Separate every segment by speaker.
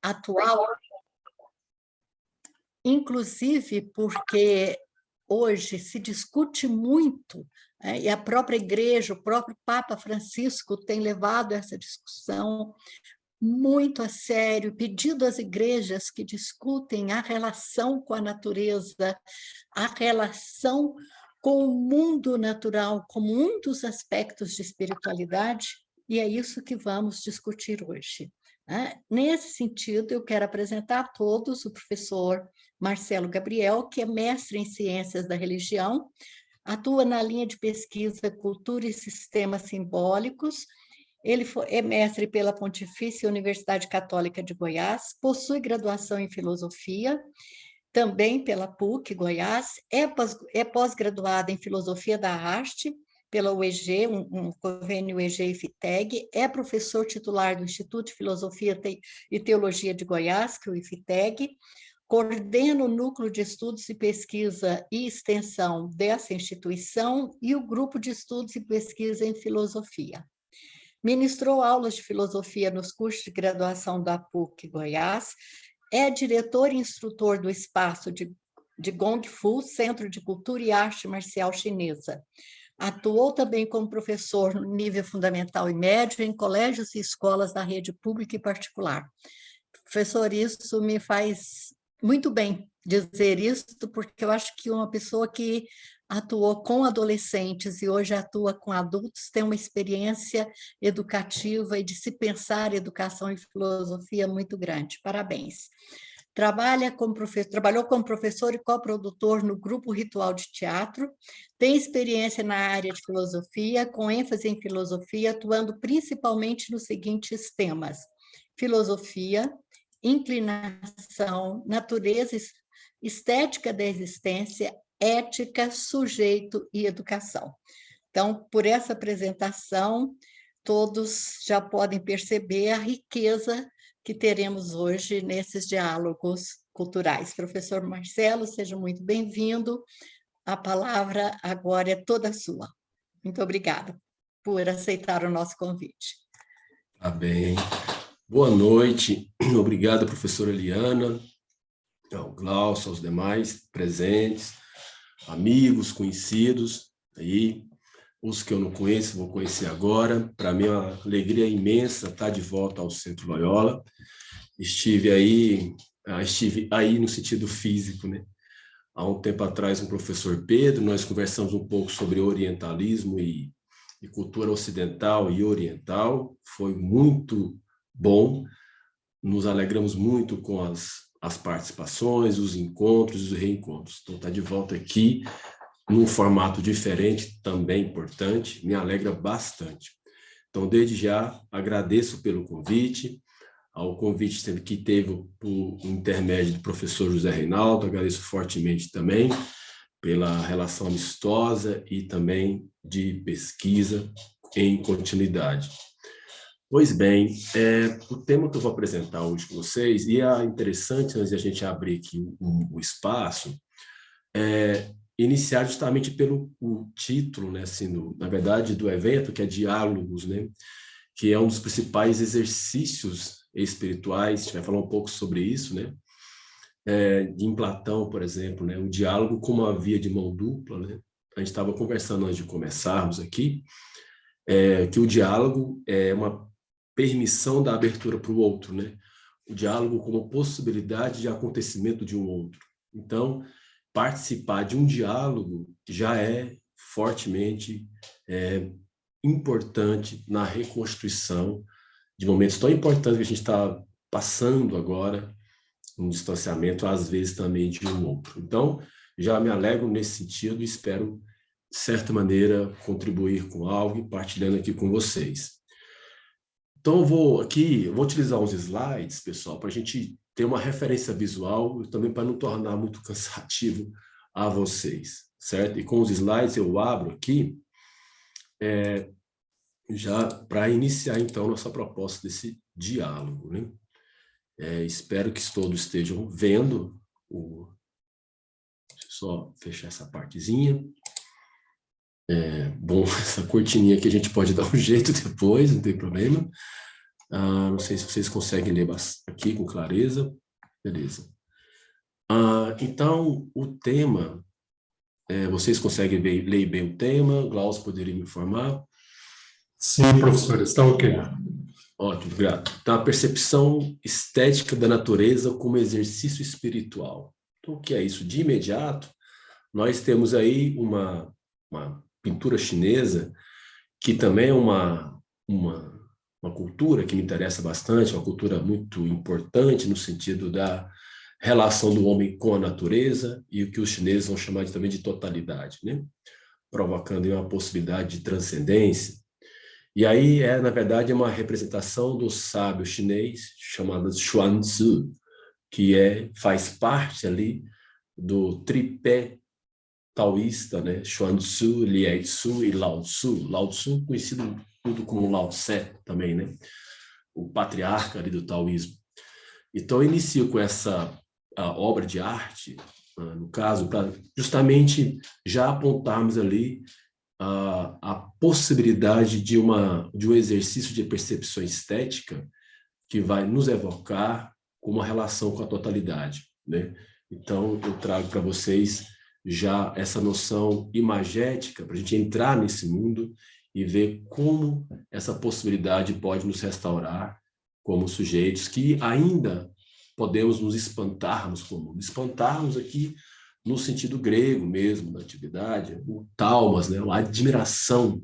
Speaker 1: atual, inclusive porque hoje se discute muito, e a própria Igreja, o próprio Papa Francisco tem levado essa discussão muito a sério, pedido às igrejas que discutem a relação com a natureza, a relação com o mundo natural, como um dos aspectos de espiritualidade, e é isso que vamos discutir hoje. Nesse sentido, eu quero apresentar a todos o professor Marcelo Gabriel, que é mestre em Ciências da Religião, atua na linha de pesquisa Cultura e Sistemas Simbólicos. Ele é mestre pela Pontifícia Universidade Católica de Goiás, possui graduação em Filosofia, também pela PUC Goiás, é pós-graduado em Filosofia da Arte, pela UEG, um convênio UEG e FITEG, é professor titular do Instituto de Filosofia e Teologia de Goiás, que é o IFITEG, coordena o Núcleo de Estudos e Pesquisa e Extensão dessa instituição e o Grupo de Estudos e Pesquisa em Filosofia. Ministrou aulas de filosofia nos cursos de graduação da PUC Goiás, é diretor e instrutor do espaço de Gong Fu, Centro de Cultura e Arte Marcial Chinesa. Atuou também como professor no nível fundamental e médio em colégios e escolas da rede pública e particular. Professor, isso me faz muito bem dizer isso, porque eu acho que uma pessoa que atuou com adolescentes e hoje atua com adultos tem uma experiência educativa e de se pensar educação e filosofia muito grande. Parabéns. Trabalhou como professor e coprodutor no Grupo Ritual de Teatro, tem experiência na área de filosofia, com ênfase em filosofia, atuando principalmente nos seguintes temas: filosofia, inclinação, natureza, estética da existência, ética, sujeito e educação. Então, por essa apresentação, todos já podem perceber a riqueza que teremos hoje nesses diálogos culturais. Professor Marcelo, seja muito bem-vindo. A palavra agora é toda sua. Muito obrigada por aceitar o nosso convite.
Speaker 2: Tá bem. Boa noite. Obrigado, professora Eliana, ao Glaucio, aos demais presentes, amigos, conhecidos, aí, os que eu não conheço, vou conhecer agora. Para mim é uma alegria imensa estar de volta ao Centro Loyola. Estive aí no sentido físico, né? Há um tempo atrás, um professor Pedro, nós conversamos um pouco sobre orientalismo e cultura ocidental e oriental. Foi muito bom, nos alegramos muito com as participações, os encontros e os reencontros. Então, estar de volta aqui, num formato diferente, também importante, me alegra bastante. Então, desde já, agradeço pelo convite, ao convite que teve o intermédio do professor José Reinaldo, agradeço fortemente também pela relação amistosa e também de pesquisa em continuidade. Pois bem, o tema que eu vou apresentar hoje com vocês, e é interessante, antes de a gente abrir aqui o espaço, iniciar justamente pelo o título, né, assim, na verdade, do evento, que é Diálogos, né, que é um dos principais exercícios espirituais. A gente vai falar um pouco sobre isso, né, em Platão, por exemplo, né, o diálogo como uma via de mão dupla, né. A gente estava conversando antes de começarmos aqui, que o diálogo é uma permissão da abertura para o outro, né? O diálogo como possibilidade de acontecimento de um outro. Então, participar de um diálogo já é fortemente importante na reconstituição de momentos tão importantes que a gente está passando agora, um distanciamento, às vezes, também de um outro. Então, já me alegro nesse sentido e espero, de certa maneira, contribuir com algo e partilhando aqui com vocês. Então, eu vou utilizar uns slides, pessoal, para a gente ter uma referência visual e também para não tornar muito cansativo a vocês, certo? E com os slides eu abro aqui, já para iniciar, então, nossa proposta desse diálogo, né? Espero que todos estejam vendo. Deixa eu só fechar essa partezinha. Bom, essa cortininha aqui a gente pode dar um jeito depois, não tem problema. Não sei se vocês conseguem ler aqui com clareza. Beleza. Então, o tema, vocês conseguem ler bem o tema? Glaucio poderia me informar?
Speaker 3: Sim, professor, está ok.
Speaker 2: Ótimo, obrigado. Então, a percepção estética da natureza como exercício espiritual. Então, o que é isso? De imediato, nós temos aí uma pintura chinesa, que também é uma cultura que me interessa bastante, uma cultura muito importante no sentido da relação do homem com a natureza e o que os chineses vão chamar também de totalidade, né? Provocando uma possibilidade de transcendência. E aí na verdade, uma representação do sábio chinês chamado Xuanzi, que faz parte ali do tripé taoísta, né? Xuanzi, Lietzu e Lao Tzu. Lao Tzu, conhecido tudo como Lao Tse também, né? O patriarca ali do taoísmo. Então, eu inicio com essa obra de arte, no caso, para justamente já apontarmos ali a possibilidade de um exercício de percepção estética que vai nos evocar com uma relação com a totalidade, né? Então, eu trago para vocês já essa noção imagética, para a gente entrar nesse mundo e ver como essa possibilidade pode nos restaurar como sujeitos que ainda podemos nos espantarmos com o mundo. Espantarmos aqui no sentido grego mesmo, da atividade, o taumas, né? A admiração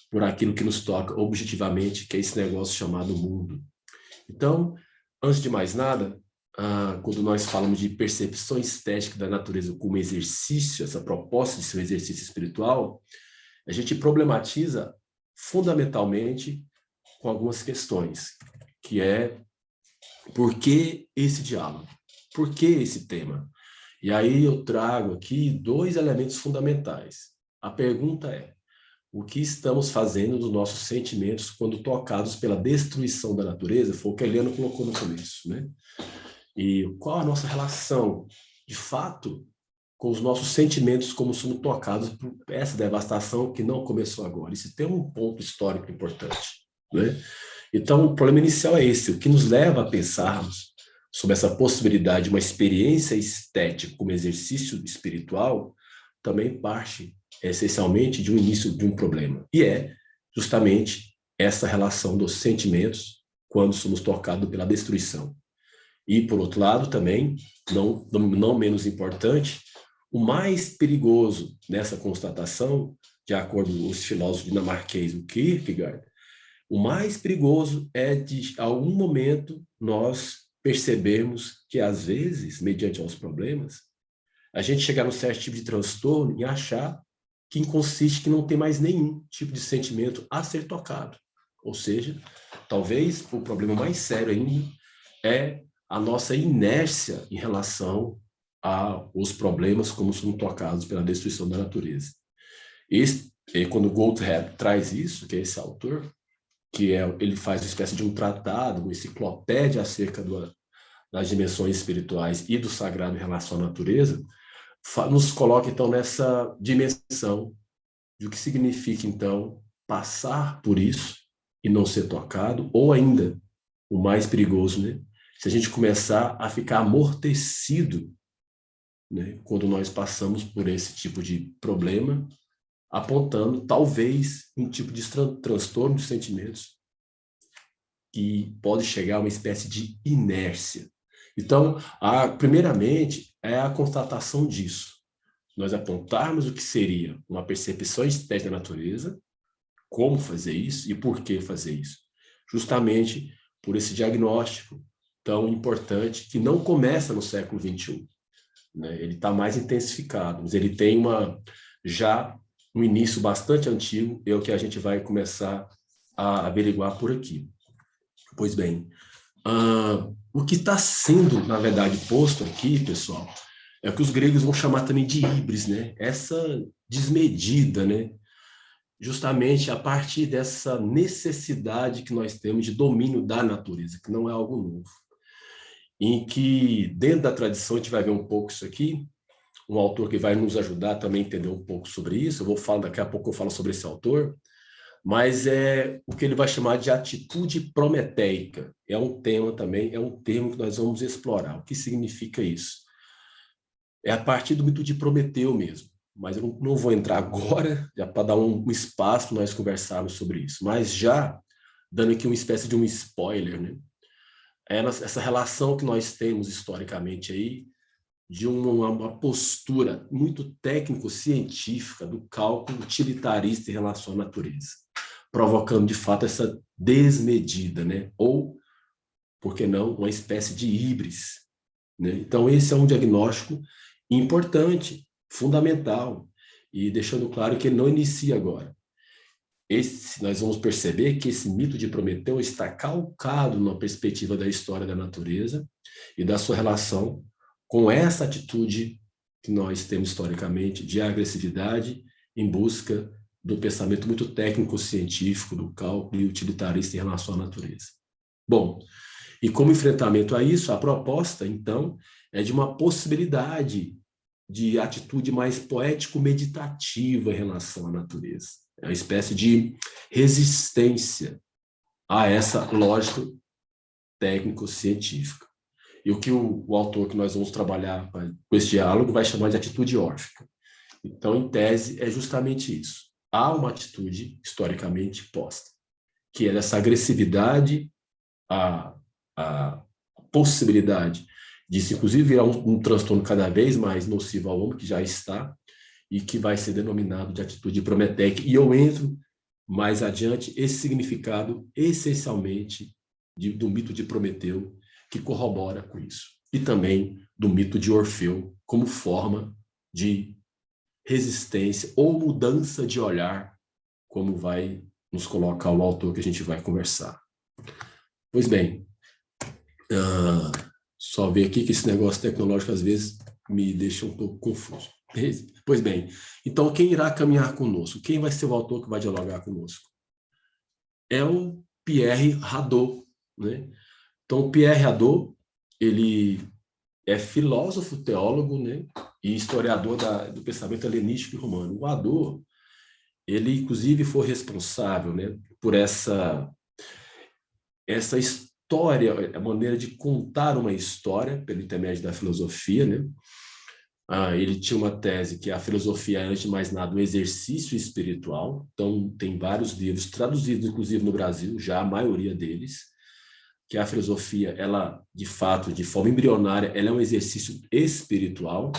Speaker 2: por aquilo que nos toca objetivamente, que é esse negócio chamado mundo. Então, antes de mais nada, quando nós falamos de percepção estética da natureza como exercício, essa proposta de ser um exercício espiritual, a gente problematiza fundamentalmente com algumas questões, que é por que esse diálogo? Por que esse tema? E aí eu trago aqui 2 elementos fundamentais. A pergunta é: o que estamos fazendo dos nossos sentimentos quando tocados pela destruição da natureza? Foi o que a Eliana colocou no começo, né? E qual a nossa relação, de fato, com os nossos sentimentos como somos tocados por essa devastação que não começou agora? Isso tem um ponto histórico importante, né? Então, o problema inicial é esse, o que nos leva a pensarmos sobre essa possibilidade de uma experiência estética como exercício espiritual, também parte essencialmente de um início de um problema. E é justamente essa relação dos sentimentos quando somos tocados pela destruição. E, por outro lado, também, não menos importante, o mais perigoso nessa constatação, de acordo com os filósofos dinamarquês, o Kierkegaard, o mais perigoso é de, a algum momento, nós percebermos que, às vezes, mediante aos problemas, a gente chegar num certo tipo de transtorno e achar que consiste que não tem mais nenhum tipo de sentimento a ser tocado. Ou seja, talvez o problema mais sério ainda é a nossa inércia em relação aos problemas como são tocados pela destruição da natureza. Quando Goldhab traz isso, que é esse autor, ele faz uma espécie de um tratado, uma enciclopédia acerca das dimensões espirituais e do sagrado em relação à natureza, nos coloca, então, nessa dimensão de o que significa, então, passar por isso e não ser tocado, ou ainda, o mais perigoso, né? Se a gente começar a ficar amortecido, né, quando nós passamos por esse tipo de problema, apontando, talvez, um tipo de transtorno de sentimentos que pode chegar a uma espécie de inércia. Então, primeiramente, é a constatação disso. Nós apontarmos o que seria uma percepção estética da natureza, como fazer isso e por que fazer isso. Justamente por esse diagnóstico tão importante que não começa no século XXI. Né? Ele está mais intensificado, mas ele tem já um início bastante antigo, é o que a gente vai começar a averiguar por aqui. Pois bem, o que está sendo, na verdade, posto aqui, pessoal, é o que os gregos vão chamar também de híbris, né? Essa desmedida, né? Justamente a partir dessa necessidade que nós temos de domínio da natureza, que não é algo novo. Em que, dentro da tradição, a gente vai ver um pouco isso aqui, um autor que vai nos ajudar também a entender um pouco sobre isso, daqui a pouco eu falo sobre esse autor, mas é o que ele vai chamar de atitude prometeica. É um tema também, é um termo que nós vamos explorar. O que significa isso? É a partir do mito de Prometeu mesmo, mas eu não vou entrar agora, já para dar um espaço para nós conversarmos sobre isso, mas já dando aqui uma espécie de um spoiler, né? Essa relação que nós temos historicamente aí, de uma postura muito técnico-científica do cálculo utilitarista em relação à natureza, provocando, de fato, essa desmedida, né? Ou, por que não, uma espécie de híbris, né? Então, esse é um diagnóstico importante, fundamental, e deixando claro que ele não inicia agora. Nós vamos perceber que esse mito de Prometeu está calcado na perspectiva da história da natureza e da sua relação com essa atitude que nós temos historicamente de agressividade em busca do pensamento muito técnico-científico, do cálculo e utilitarista em relação à natureza. Bom, e como enfrentamento a isso, a proposta, então, é de uma possibilidade de atitude mais poético-meditativa em relação à natureza. É uma espécie de resistência a essa lógica técnico-científica. E o que o autor que nós vamos trabalhar com esse diálogo vai chamar de atitude órfica. Então, em tese, é justamente isso. Há uma atitude historicamente posta, que é dessa agressividade, a possibilidade disso, inclusive, virar um transtorno cada vez mais nocivo ao homem, que já está, e que vai ser denominado de atitude prometeica. E eu entro mais adiante esse significado essencialmente do mito de Prometeu, que corrobora com isso. E também do mito de Orfeu, como forma de resistência ou mudança de olhar, como vai nos colocar o autor que a gente vai conversar. Pois bem, só ver aqui que esse negócio tecnológico às vezes me deixa um pouco confuso. Pois bem, então quem irá caminhar conosco? Quem vai ser o autor que vai dialogar conosco? É o Pierre Hadot, né? Então, o Pierre Hadot, ele é filósofo, teólogo, né? E historiador do pensamento helenístico e romano. O Hadot, ele inclusive foi responsável, né, por essa história, a maneira de contar uma história pelo intermédio da filosofia, né? Ele tinha uma tese que a filosofia é, antes de mais nada, um exercício espiritual. Então, tem vários livros traduzidos, inclusive no Brasil, já a maioria deles, que a filosofia, ela, de fato, de forma embrionária, ela é um exercício espiritual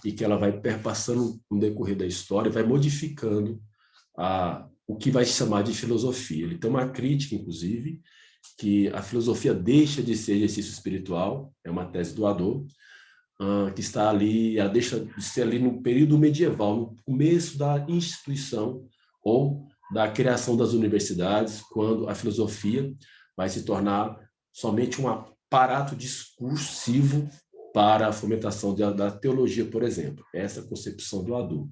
Speaker 2: e que ela vai perpassando no decorrer da história, vai modificando o que vai se chamar de filosofia. Ele tem uma crítica, inclusive, que a filosofia deixa de ser exercício espiritual, é uma tese do Hadot, que está ali, ela deixa de ser ali no período medieval, no começo da instituição ou da criação das universidades, quando a filosofia vai se tornar somente um aparato discursivo para a fomentação da teologia, por exemplo. Essa é a concepção do Hadot.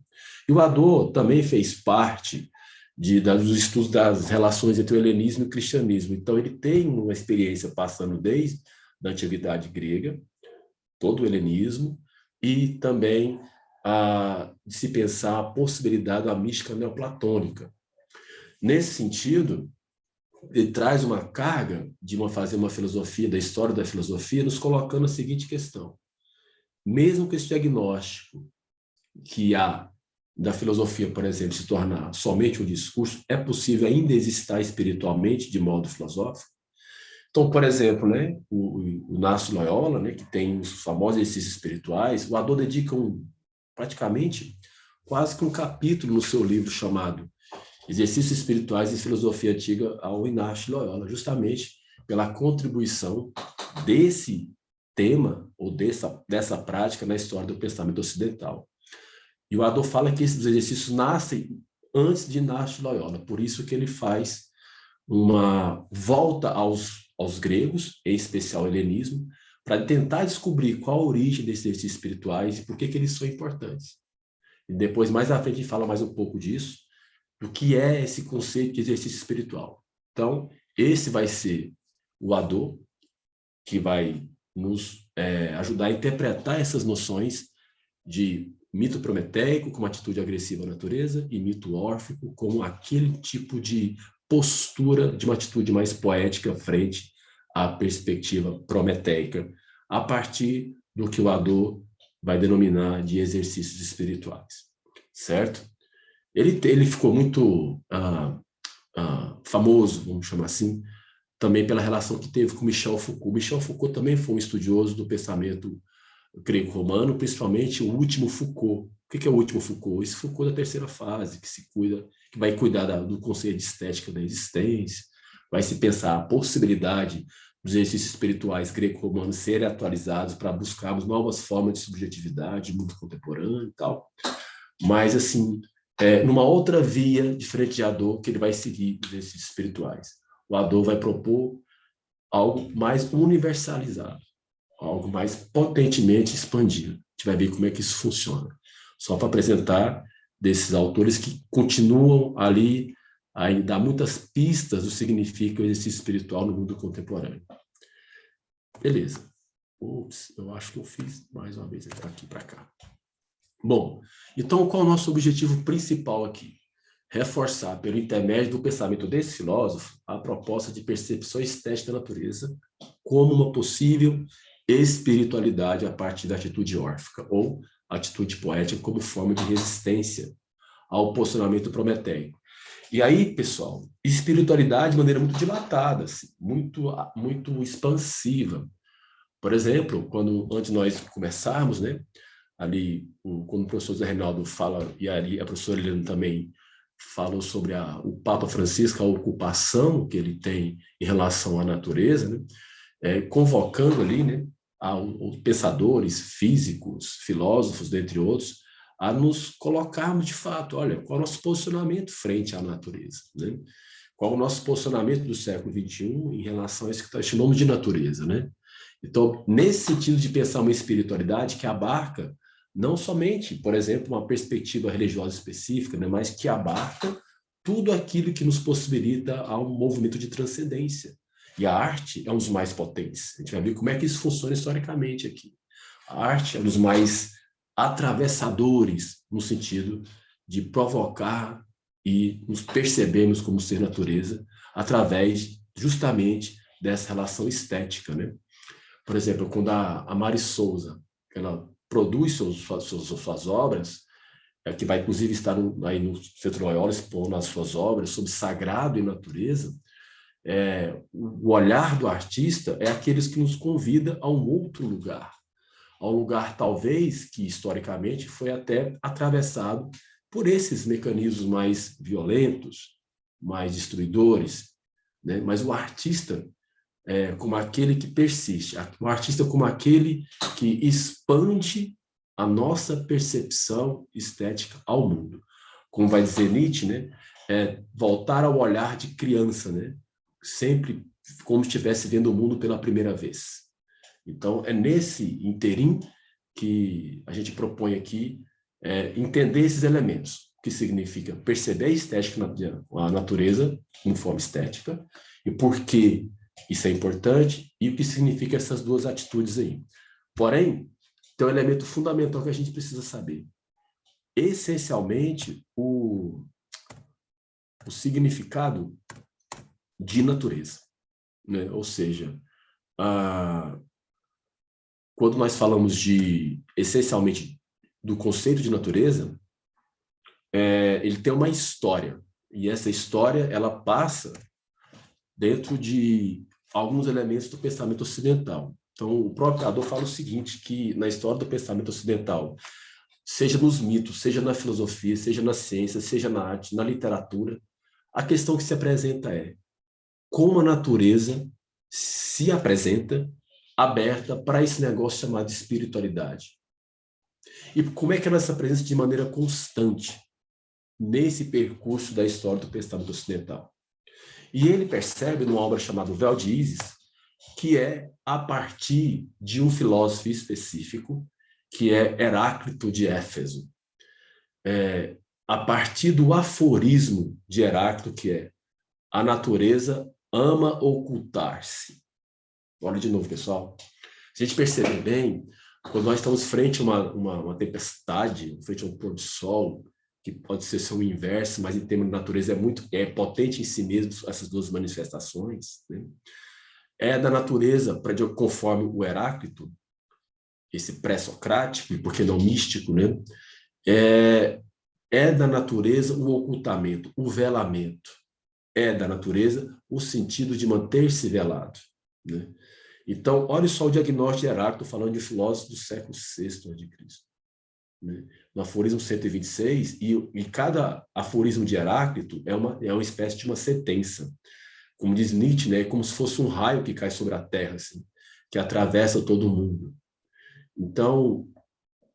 Speaker 2: E o Hadot também fez parte dos estudos das relações entre o helenismo e o cristianismo. Então, ele tem uma experiência passando desde a antiguidade grega, todo o helenismo, e também de se pensar a possibilidade da mística neoplatônica. Nesse sentido, ele traz uma carga de fazer uma filosofia, da história da filosofia, nos colocando a seguinte questão. Mesmo que esse diagnóstico que há da filosofia, por exemplo, se tornar somente um discurso, é possível ainda existir espiritualmente de modo filosófico? Então, por exemplo, né, o Inácio Loyola, né, que tem os famosos exercícios espirituais, o Hadot dedica praticamente quase que um capítulo no seu livro chamado Exercícios Espirituais e Filosofia Antiga ao Inácio Loyola, justamente pela contribuição desse tema ou dessa prática na história do pensamento ocidental. E o Hadot fala que esses exercícios nascem antes de Inácio Loyola, por isso que ele faz uma volta aos gregos, em especial ao helenismo, para tentar descobrir qual a origem desses exercícios espirituais e por que eles são importantes. E depois, mais à frente, a gente fala mais um pouco disso, do que é esse conceito de exercício espiritual. Então, esse vai ser o Hadot, que vai nos ajudar a interpretar essas noções de Mito prometeico como atitude agressiva à natureza e mito órfico como aquele tipo de postura de uma atitude mais poética frente à perspectiva prometeica, a partir do que o Hadot vai denominar de exercícios espirituais, certo? Ele ficou muito famoso, vamos chamar assim, também pela relação que teve com Michel Foucault. Michel Foucault também foi um estudioso do pensamento grego-romano, principalmente o último Foucault. O que é o último Foucault? Esse Foucault da terceira fase, que vai cuidar do conceito de estética da existência, vai se pensar a possibilidade dos exercícios espirituais grego-romanos serem atualizados para buscarmos novas formas de subjetividade, mundo contemporâneo e tal. Mas, assim, numa outra via, diferente de Hadot, que ele vai seguir os exercícios espirituais. O Hadot vai propor algo mais universalizado, algo mais potentemente expandido. A gente vai ver como é que isso funciona. Só para apresentar desses autores que continuam ali a dar muitas pistas do que significa o exercício espiritual no mundo contemporâneo. Beleza. Ups, eu acho que eu fiz mais uma vez aqui para cá. Bom, então qual é o nosso objetivo principal aqui? Reforçar, pelo intermédio do pensamento desse filósofo, a proposta de percepção estética da natureza como uma possível espiritualidade a partir da atitude órfica, ou atitude poética como forma de resistência ao posicionamento prometeico. E aí, pessoal, espiritualidade de maneira muito dilatada, assim, muito expansiva. Por exemplo, antes de nós começarmos, né, ali, quando o professor Zé Reinaldo fala, e ali a professora Helena também falou sobre o Papa Francisco, a ocupação que ele tem em relação à natureza, né, convocando ali, né, os pensadores físicos, filósofos, dentre outros, a nos colocarmos de fato, olha, qual é o nosso posicionamento frente à natureza, né? Qual é o nosso posicionamento do século XXI em relação a isso que nós chamamos de natureza, né? Então, nesse sentido de pensar uma espiritualidade que abarca não somente, por exemplo, uma perspectiva religiosa específica, né, mas que abarca tudo aquilo que nos possibilita a um movimento de transcendência. E a arte é um dos mais potentes. A gente vai ver como é que isso funciona historicamente aqui. A arte é um dos mais atravessadores, no sentido de provocar e nos percebermos como ser natureza através justamente dessa relação estética, né? Por exemplo, quando a Mari Souza, ela produz suas obras, que vai inclusive estar aí no Centro Loyola expondo as suas obras sobre sagrado e natureza, o olhar do artista é aqueles que nos convida a um outro lugar, a um lugar talvez que historicamente foi até atravessado por esses mecanismos mais violentos, mais destruidores, né? Mas o artista como aquele que persiste, o artista como aquele que expande a nossa percepção estética ao mundo. Como vai dizer Nietzsche, né? Voltar ao olhar de criança, né? Sempre como se estivesse vendo o mundo pela primeira vez. Então, é nesse interim que a gente propõe aqui entender esses elementos, o que significa perceber a estética, a natureza em forma estética, e por que isso é importante, e o que significa essas duas atitudes aí. Porém, tem um elemento fundamental que a gente precisa saber. Essencialmente, o significado de natureza, né? Ou seja, quando nós falamos essencialmente do conceito de natureza, ele tem uma história, e essa história ela passa dentro de alguns elementos do pensamento ocidental. Então, o próprio Hadot fala o seguinte, que na história do pensamento ocidental, seja nos mitos, seja na filosofia, seja na ciência, seja na arte, na literatura, a questão que se apresenta é como a natureza se apresenta aberta para esse negócio chamado espiritualidade. E como é que ela se apresenta de maneira constante nesse percurso da história do pensamento ocidental. E ele percebe numa obra chamada O Véu de Ísis, que é a partir de um filósofo específico, que é Heráclito de Éfeso. A partir do aforismo de Heráclito, que é a natureza ama ocultar-se. Olha de novo, pessoal. Se a gente perceber bem, quando nós estamos frente a uma tempestade, frente a um pôr do sol, que pode ser seu inverso, mas em termos de natureza é potente em si mesmo, essas duas manifestações, né? É da natureza, conforme o Heráclito, esse pré-socrático, e por que não místico, né? É da natureza o ocultamento, o velamento. É da natureza o sentido de manter-se velado, né? Então, olha só o diagnóstico de Heráclito, falando de filósofos do século VI a.C., né? No aforismo 126, e cada aforismo de Heráclito é uma espécie de uma sentença. Como diz Nietzsche, né? É como se fosse um raio que cai sobre a Terra, assim, que atravessa todo o mundo. Então,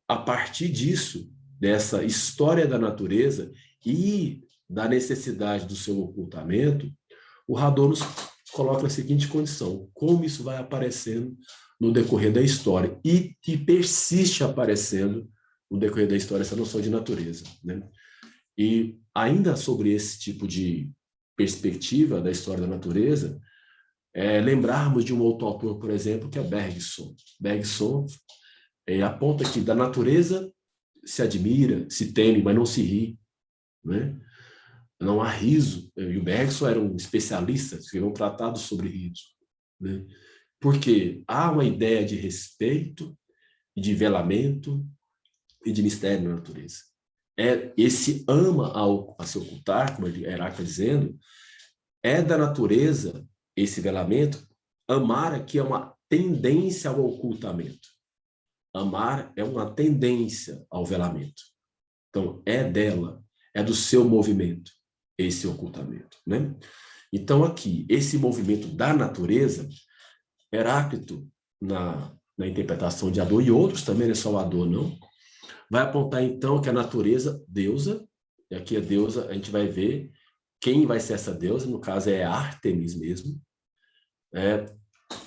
Speaker 2: a partir disso, dessa história da natureza e da necessidade do seu ocultamento, o Radon nos coloca a seguinte condição: como isso vai aparecendo no decorrer da história e que persiste aparecendo no decorrer da história essa noção de natureza, né? E ainda sobre esse tipo de perspectiva da história da natureza, lembrarmos de um outro autor, por exemplo, que é Bergson. Bergson aponta que da natureza se admira, se teme, mas não se ri, né? Não há riso. E o Bergson era um especialista, escreveu um tratado sobre riso, né? Porque há uma ideia de respeito, de velamento e de mistério na natureza. Esse ama a se ocultar, como Heráclito dizendo, é da natureza esse velamento. Amar aqui é uma tendência ao ocultamento. Amar é uma tendência ao velamento. Então, é dela, é do seu movimento, esse ocultamento, né? Então, aqui, esse movimento da natureza, Heráclito, na interpretação de Hadô, e outros também, não é só Hadô, não, vai apontar, então, que a natureza, deusa, e aqui a deusa, a gente vai ver quem vai ser essa deusa, no caso é Ártemis mesmo,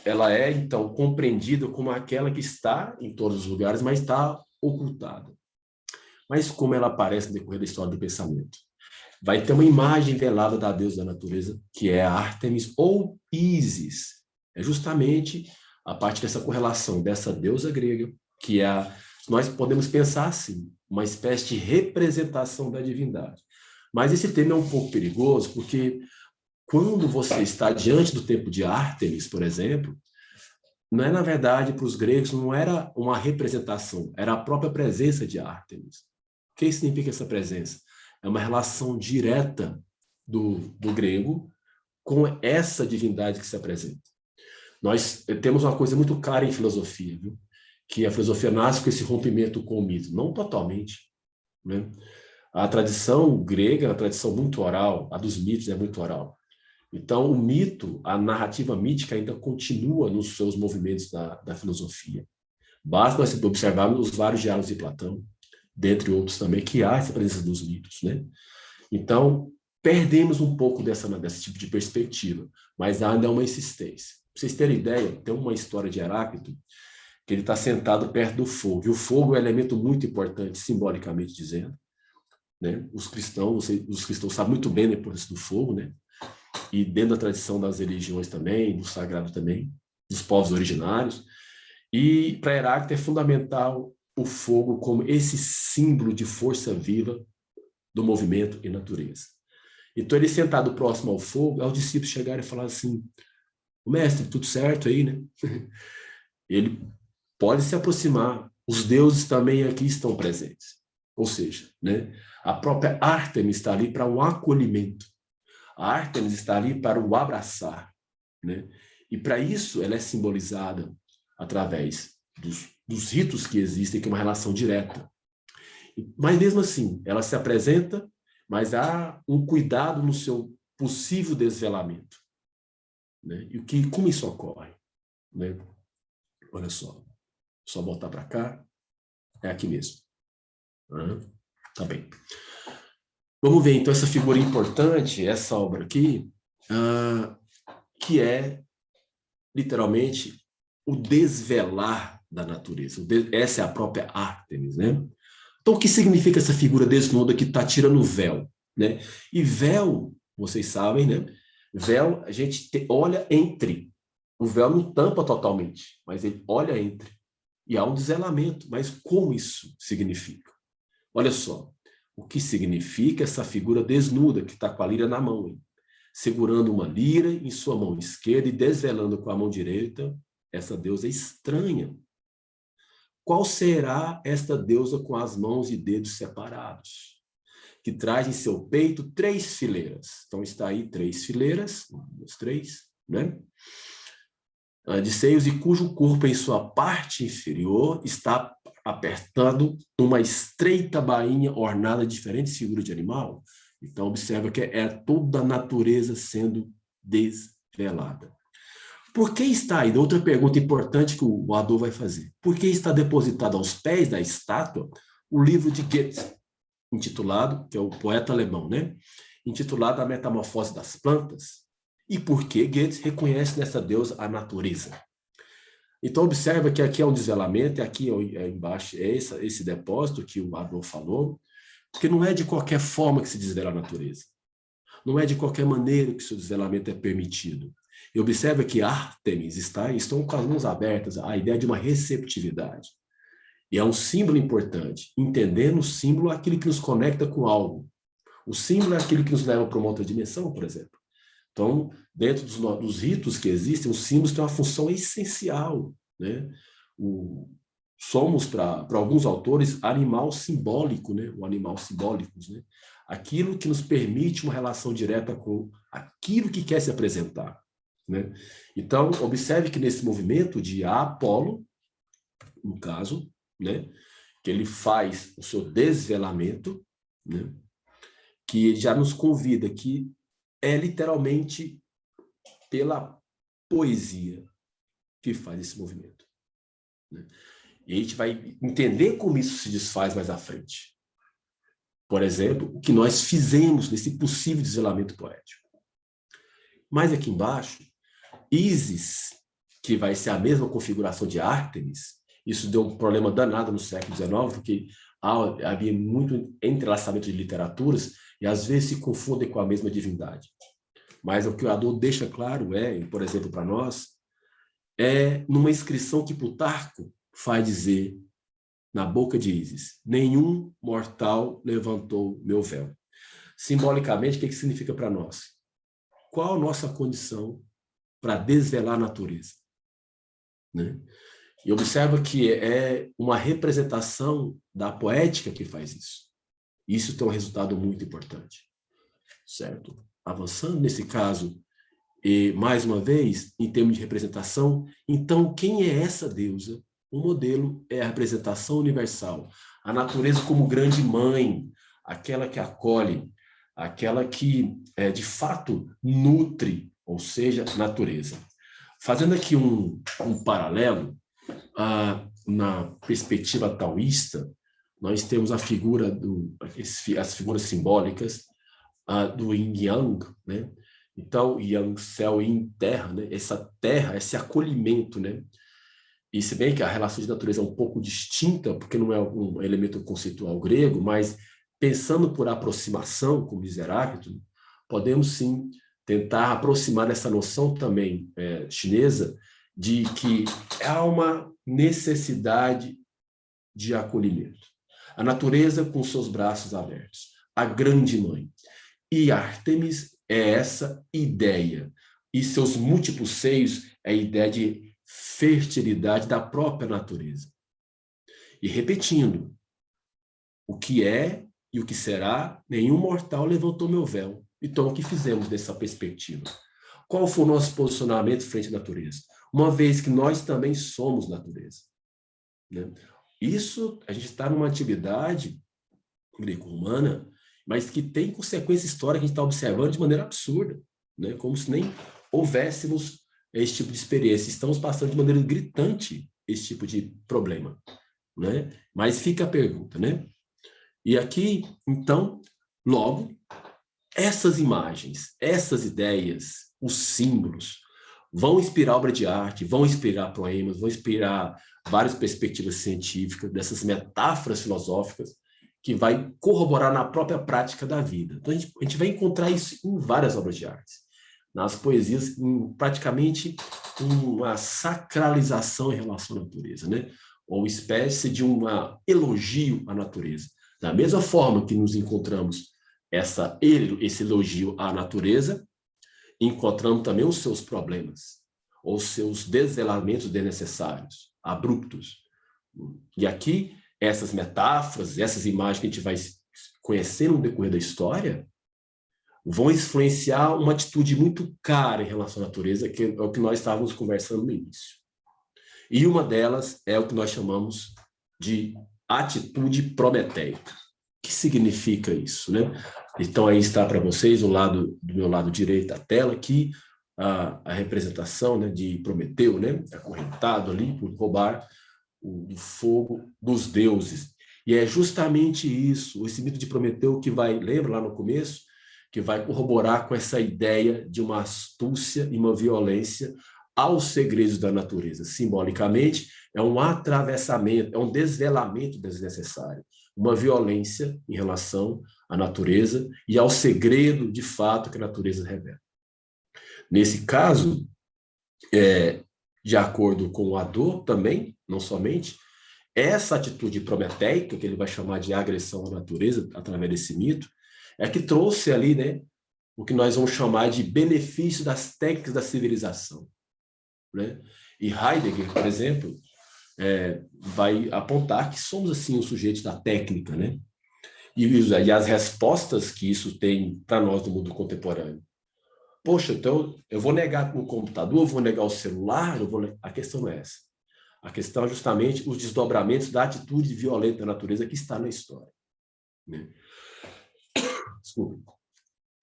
Speaker 2: ela é, então, compreendida como aquela que está em todos os lugares, mas está ocultada. Mas como ela aparece no decorrer da história do pensamento? Vai ter uma imagem velada da deusa da natureza, que é a Ártemis ou Ísis. É justamente a partir dessa correlação dessa deusa grega, que nós podemos pensar assim, uma espécie de representação da divindade. Mas esse tema é um pouco perigoso, porque quando você está diante do templo de Ártemis, por exemplo, não é, na verdade, para os gregos, não era uma representação, era a própria presença de Ártemis. O que significa essa presença? É uma relação direta do grego com essa divindade que se apresenta. Nós temos uma coisa muito clara em filosofia, viu? Que a filosofia nasce com esse rompimento com o mito, não totalmente, né? A tradição grega é uma tradição muito oral, a dos mitos é muito oral. Então, o mito, a narrativa mítica ainda continua nos seus movimentos da filosofia. Basta nós observarmos os vários diálogos de Platão, dentre outros também, que há essa presença dos mitos, né? Então, perdemos um pouco desse tipo de perspectiva, mas ainda há uma insistência. Para vocês terem ideia, tem uma história de Heráclito, que ele está sentado perto do fogo, e o fogo é um elemento muito importante, simbolicamente dizendo, né? Os cristãos sabem muito bem a importância do fogo, né? E dentro da tradição das religiões também, do sagrado também, dos povos originários. E para Heráclito é fundamental o fogo como esse símbolo de força viva do movimento e natureza. Então ele sentado próximo ao fogo, aos discípulos chegarem e falar assim: mestre, tudo certo aí, né? Ele pode se aproximar, os deuses também aqui estão presentes. Ou seja, né, a própria Ártemis está ali para um acolhimento. A Ártemis está ali para o abraçar, né? E para isso ela é simbolizada através dos ritos que existem, que é uma relação direta. Mas mesmo assim, ela se apresenta, mas há um cuidado no seu possível desvelamento, né? E como isso ocorre, né? Olha só voltar para cá, é aqui mesmo. Tá bem. Vamos ver, então, essa figura importante, essa obra aqui, que é, literalmente, o desvelar da natureza. Essa é a própria Ártemis, né? Então, o que significa essa figura desnuda que está tirando o véu, né? E véu, vocês sabem, né? Véu, a gente olha entre. O véu não tampa totalmente, mas ele olha entre. e há um desvelamento. Mas como isso significa? Olha só, o que significa essa figura desnuda que está com a lira na mão, hein? Segurando uma lira em sua mão esquerda e desvelando com a mão direita essa deusa estranha. Qual será esta deusa com as mãos e dedos separados? Que traz em seu peito 3 fileiras. Então está aí 3 fileiras, 1, 2, 3, né? De seios e cujo corpo em sua parte inferior está apertado numa estreita bainha ornada de diferentes figuras de animal. Então observa que é toda a natureza sendo desvelada. Por que está aí? Outra pergunta importante que o Hadot vai fazer. Por que está depositado aos pés da estátua o livro de Goethe, intitulado, que é o poeta alemão, né? Intitulado A Metamorfose das Plantas? E por que Goethe reconhece nessa deusa a natureza? Então, observa que aqui é um desvelamento, e aqui embaixo é esse depósito que o Hadot falou, porque não é de qualquer forma que se desvela a natureza. Não é de qualquer maneira que o seu desvelamento é permitido. E observa que Ártemis estão com as mãos abertas à ideia de uma receptividade. E é um símbolo importante. Entendendo o símbolo é aquilo que nos conecta com algo. O símbolo é aquilo que nos leva para uma outra dimensão, por exemplo. Então, dentro dos ritos que existem, os símbolos têm uma função essencial, né? Somos, para alguns autores, animal simbólico, né? O animal simbólicos, né? Aquilo que nos permite uma relação direta com aquilo que quer se apresentar, né? Então, observe que nesse movimento de Apolo, no caso, né? Que ele faz o seu desvelamento, né? Que já nos convida que é literalmente pela poesia que faz esse movimento, né? E a gente vai entender como isso se desfaz mais à frente. Por exemplo, o que nós fizemos nesse possível desvelamento poético. Mas aqui embaixo, Ísis, que vai ser a mesma configuração de Ártemis, isso deu um problema danado no século XIX, porque havia muito entrelaçamento de literaturas e às vezes se confundem com a mesma divindade. Mas o que o Hadot deixa claro por exemplo, para nós, numa inscrição que Plutarco faz dizer na boca de Ísis: nenhum mortal levantou meu véu. Simbolicamente, o que significa para nós? Qual a nossa condição para desvelar a natureza, né? E observa que é uma representação da poética que faz isso. Isso tem um resultado muito importante, certo? Avançando nesse caso, e mais uma vez, em termos de representação, então quem é essa deusa? O modelo é a representação universal, a natureza como grande mãe, aquela que acolhe, aquela que, de fato, nutre, ou seja, natureza. Fazendo aqui um paralelo, na perspectiva taoísta, nós temos a figura as figuras simbólicas do Yin Yang, né? Então, Yang, céu, Yin, terra, né? Essa terra, esse acolhimento, né? E se bem que a relação de natureza é um pouco distinta, porque não é um elemento conceitual grego, mas pensando por aproximação, como diz Heráclito, podemos sim tentar aproximar essa noção também chinesa de que há uma necessidade de acolhimento. A natureza com seus braços abertos, a grande mãe. E Ártemis é essa ideia. E seus múltiplos seios é a ideia de fertilidade da própria natureza. E repetindo, o que é e o que será, nenhum mortal levantou meu véu. Então, o que fizemos nessa perspectiva? Qual foi o nosso posicionamento frente à natureza? Uma vez que nós também somos natureza, né? Isso, a gente está numa atividade greco-romana, mas que tem consequência histórica que a gente está observando de maneira absurda, né? Como se nem houvéssemos esse tipo de experiência. Estamos passando de maneira gritante esse tipo de problema, né? Mas fica a pergunta, né? E aqui, então, logo, essas imagens, essas ideias, os símbolos, vão inspirar obra de arte, vão inspirar poemas, vão inspirar várias perspectivas científicas, dessas metáforas filosóficas, que vai corroborar na própria prática da vida. Então, a gente vai encontrar isso em várias obras de arte. Nas poesias, praticamente uma sacralização em relação à natureza, né? ou espécie de um elogio à natureza. Da mesma forma que nos encontramos esse elogio à natureza, encontramos também os seus problemas, ou seus desvelamentos desnecessários, abruptos. E aqui, essas metáforas, essas imagens que a gente vai conhecendo no decorrer da história, vão influenciar uma atitude muito cara em relação à natureza, que é o que nós estávamos conversando no início. E uma delas é o que nós chamamos de atitude prometeica. O que significa isso, né? Então, aí está para vocês, do meu lado direito da tela, aqui, a representação, né, de Prometeu, né, acorrentado ali por roubar o fogo dos deuses. E é justamente isso, esse mito de Prometeu que vai, lembra lá no começo, que vai corroborar com essa ideia de uma astúcia e uma violência aos segredos da natureza. Simbolicamente, é um atravessamento, é um desvelamento desnecessário, uma violência em relação à natureza e ao segredo, de fato, que a natureza revela. Nesse caso, de acordo com o Hadot também, não somente, essa atitude prometeica, que ele vai chamar de agressão à natureza, através desse mito, é que trouxe ali, né, o que nós vamos chamar de benefício das técnicas da civilização, né? E Heidegger, por exemplo, vai apontar que somos, assim, os sujeitos da técnica, né? E as respostas que isso tem para nós no mundo contemporâneo. Poxa, então eu vou negar o computador, eu vou negar o celular, a questão não é essa. A questão é justamente os desdobramentos da atitude violenta da natureza que está na história, né? Desculpa.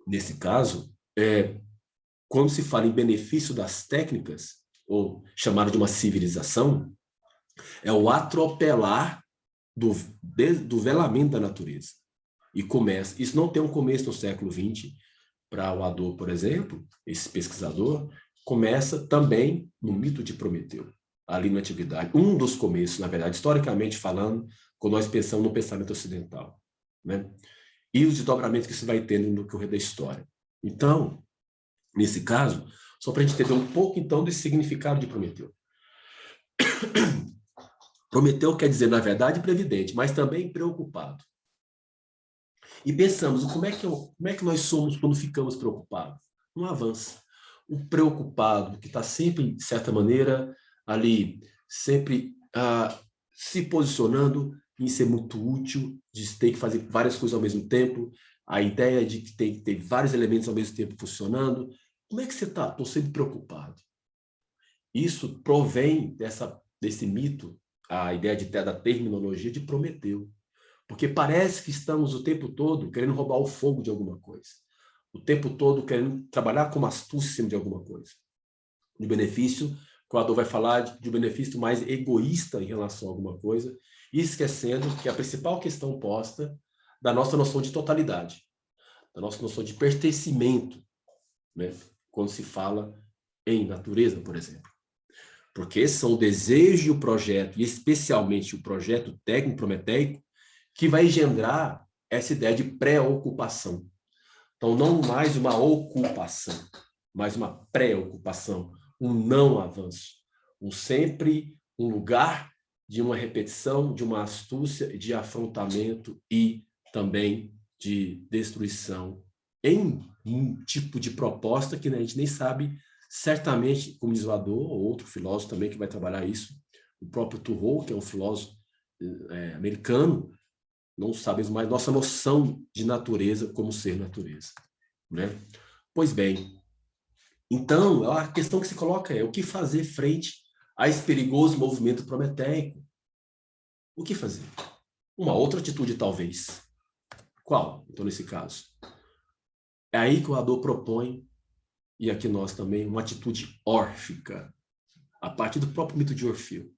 Speaker 2: Nesse caso, quando se fala em benefício das técnicas, ou chamado de uma civilização, é o atropelar do velamento da natureza. E começa, isso não tem um começo no século XX, para o Hadot, por exemplo, esse pesquisador, começa também no mito de Prometeu, ali na antiguidade. Um dos começos, na verdade, historicamente falando, quando nós pensamos no pensamento ocidental, né? E os desdobramentos que isso vai tendo no decorrer da história. Então, nesse caso, só para a gente entender um pouco, então, desse significado de Prometeu. Prometeu quer dizer, na verdade, previdente, mas também preocupado. E pensamos, como é que nós somos quando ficamos preocupados? Não avança. O preocupado, que está sempre, de certa maneira, ali, sempre se posicionando em ser muito útil, de ter que fazer várias coisas ao mesmo tempo, a ideia de que tem que ter vários elementos ao mesmo tempo funcionando. Como é que você está? Estou sempre preocupado. Isso provém desse mito, a ideia da terminologia de Prometeu. Porque parece que estamos o tempo todo querendo roubar o fogo de alguma coisa. O tempo todo querendo trabalhar como astúcia de alguma coisa. De benefício, o Hadot vai falar de um benefício mais egoísta em relação a alguma coisa, e esquecendo que a principal questão posta da nossa noção de totalidade, da nossa noção de pertencimento, né? Quando se fala em natureza, por exemplo. Porque esses são o desejo e o projeto, e especialmente o projeto técnico prometeico, que vai engendrar essa ideia de preocupação. Então, não mais uma ocupação, mas uma preocupação, um não avanço, sempre um lugar de uma repetição, de uma astúcia, de afrontamento e também de destruição em um tipo de proposta que a gente nem sabe certamente, como diz o Hadot, ou outro filósofo também que vai trabalhar isso, o próprio Thoreau, que é um filósofo americano, não sabemos mais nossa noção de natureza como ser natureza, né? Pois bem, então, a questão que se coloca é o que fazer frente a esse perigoso movimento prometeico? O que fazer? Uma outra atitude, talvez. Qual, então, nesse caso? É aí que o Hadot propõe, e aqui nós também, uma atitude órfica, a partir do próprio mito de Orfeu.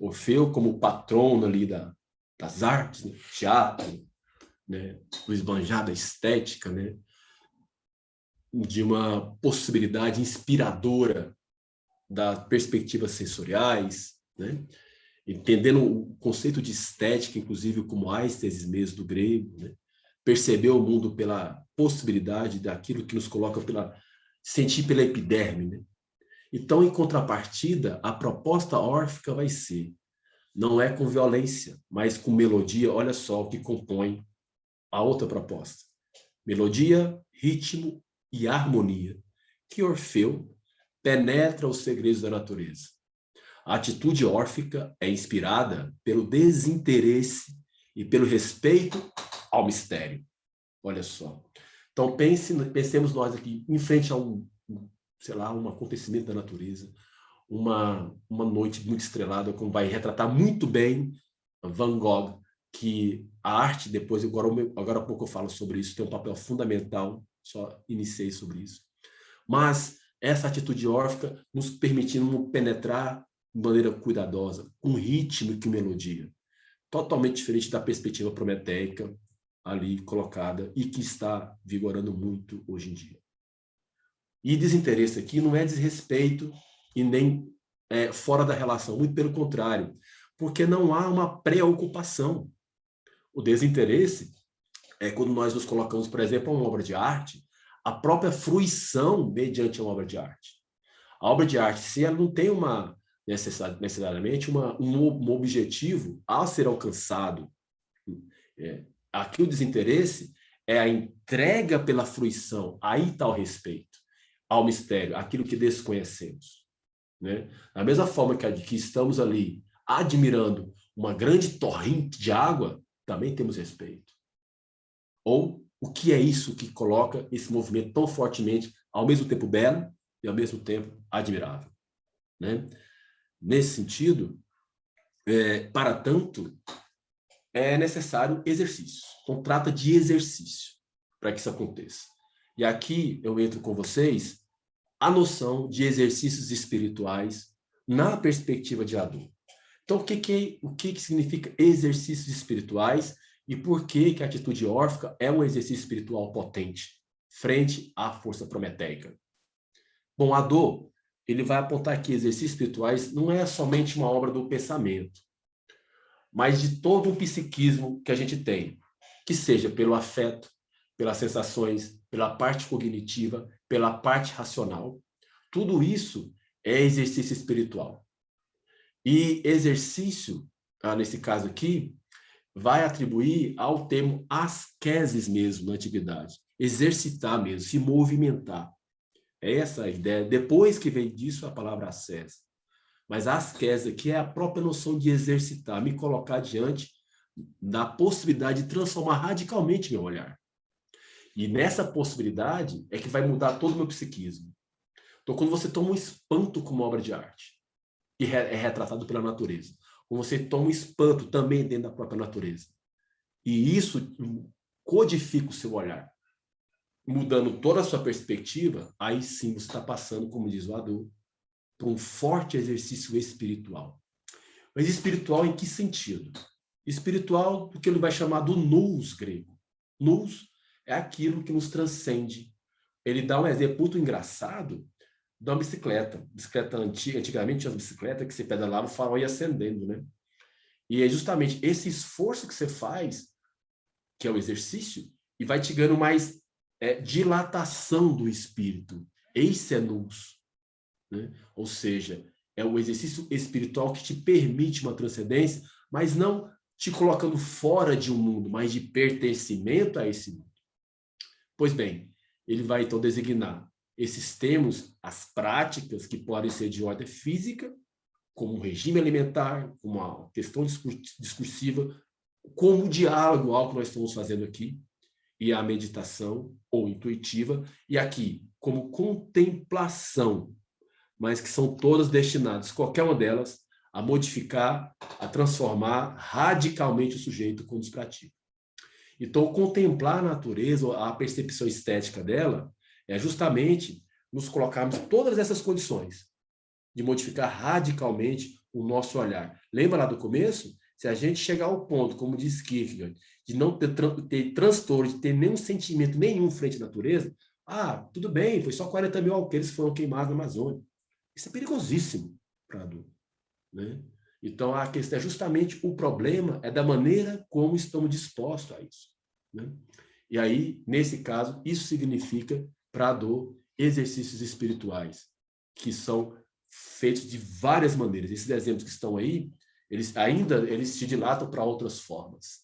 Speaker 2: Orfeu como patrono ali das artes, né? Teatro, né? O esbanjar da estética, né? De uma possibilidade inspiradora das perspectivas sensoriais, né? Entendendo o conceito de estética, inclusive como aesthesis mesmo do grego, né? Perceber o mundo pela possibilidade daquilo que nos coloca sentir pela epiderme, né? Então, em contrapartida, a proposta órfica vai ser não é com violência, mas com melodia. Olha só o que compõe a outra proposta. Melodia, ritmo e harmonia, que Orfeu penetra os segredos da natureza. A atitude órfica é inspirada pelo desinteresse e pelo respeito ao mistério. Olha só. Então, pensemos nós aqui, em frente a um acontecimento da natureza, uma noite muito estrelada, como vai retratar muito bem Van Gogh, que a arte, depois, agora há pouco eu falo sobre isso, tem um papel fundamental, só iniciei sobre isso. Mas essa atitude órfica nos permitindo penetrar de maneira cuidadosa, com ritmo e com melodia, totalmente diferente da perspectiva prometeica ali colocada e que está vigorando muito hoje em dia. E desinteresse aqui não é desrespeito e nem fora da relação, muito pelo contrário, porque não há uma preocupação. O desinteresse é quando nós nos colocamos, por exemplo, a uma obra de arte, a própria fruição mediante uma obra de arte. A obra de arte, se ela não tem necessariamente um objetivo a ser alcançado, aqui o desinteresse é a entrega pela fruição, aí está o respeito ao mistério, aquilo que desconhecemos. Né? Da mesma forma que estamos ali admirando uma grande torrente de água, também temos respeito. Ou o que é isso que coloca esse movimento tão fortemente, ao mesmo tempo belo e ao mesmo tempo admirável. Né? Nesse sentido, para tanto, é necessário exercício. Então, trata de exercício para que isso aconteça. E aqui eu entro com vocês a noção de exercícios espirituais na perspectiva de Hadot. Então, o que significa exercícios espirituais e por que a atitude órfica é um exercício espiritual potente frente à força prometeica? Bom, Hadot, ele vai apontar que exercícios espirituais não é somente uma obra do pensamento, mas de todo o psiquismo que a gente tem, que seja pelo afeto, pelas sensações, pela parte cognitiva, pela parte racional. Tudo isso é exercício espiritual. E exercício, nesse caso aqui, vai atribuir ao termo ascesis mesmo na antiguidade. Exercitar mesmo, se movimentar. É essa a ideia. Depois que vem disso a palavra ascese. Mas a ascese aqui é a própria noção de exercitar, me colocar diante da possibilidade de transformar radicalmente meu olhar. E nessa possibilidade é que vai mudar todo o meu psiquismo. Então, quando você toma um espanto como obra de arte, e é retratado pela natureza, quando você toma um espanto também dentro da própria natureza, e isso codifica o seu olhar, mudando toda a sua perspectiva, aí sim você está passando, como diz o Hadot, por um forte exercício espiritual. Mas espiritual em que sentido? Espiritual porque ele vai chamar do nous grego. Nous é aquilo que nos transcende. Ele dá um exemplo muito engraçado de uma bicicleta. Bicicleta antigamente tinha as bicicletas que você pedalava, o farol ia acendendo, né? E é justamente esse esforço que você faz, que é o exercício, e vai te ganhando mais dilatação do espírito. Esse é nous. Né? Ou seja, é o exercício espiritual que te permite uma transcendência, mas não te colocando fora de um mundo, mas de pertencimento a esse mundo. Pois bem, ele vai então designar esses termos, as práticas que podem ser de ordem física, como um regime alimentar, como uma questão discursiva, como o diálogo, algo que nós estamos fazendo aqui, e a meditação ou intuitiva, e aqui, como contemplação, mas que são todas destinadas, qualquer uma delas, a modificar, a transformar radicalmente o sujeito quando os pratica. Então, contemplar a natureza, a percepção estética dela, é justamente nos colocarmos todas essas condições de modificar radicalmente o nosso olhar. Lembra lá do começo? Se a gente chegar ao ponto, como diz Kierkegaard, de não ter transtorno, de ter nenhum sentimento nenhum frente à natureza, tudo bem, foi só 40 mil alqueires que foram queimados na Amazônia. Isso é perigosíssimo para adulto, né? Então, a questão é justamente o problema é da maneira como estamos dispostos a isso, né? E aí, nesse caso, isso significa, para Hadot, exercícios espirituais, que são feitos de várias maneiras. Esses exemplos que estão aí, eles se dilatam para outras formas,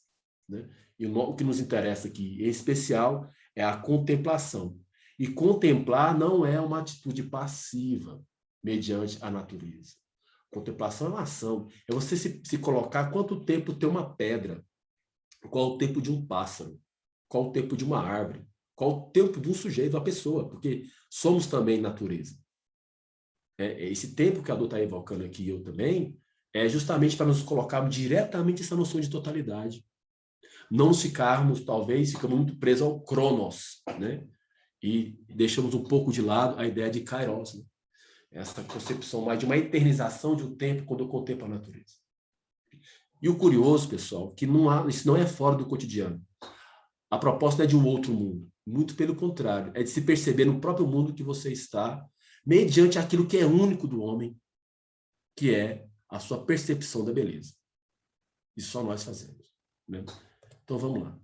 Speaker 2: né? E o que nos interessa aqui, em especial, é a contemplação. E contemplar não é uma atitude passiva mediante a natureza. Contemplação é uma ação. É você se colocar quanto tempo tem uma pedra, qual o tempo de um pássaro, qual o tempo de uma árvore, qual o tempo de um sujeito, uma pessoa, porque somos também natureza. Esse tempo que a Dô está evocando aqui, eu também, é justamente para nos colocarmos diretamente essa noção de totalidade. Não ficamos muito presos ao cronos, né? E deixamos um pouco de lado a ideia de kairos, né? Essa concepção mais de uma eternização de um tempo quando eu contemplo a natureza. E o curioso, pessoal, que isso não é fora do cotidiano. A proposta não é de um outro mundo, muito pelo contrário, é de se perceber no próprio mundo que você está, mediante aquilo que é único do homem, que é a sua percepção da beleza. Isso só nós fazemos, né? Então, vamos lá.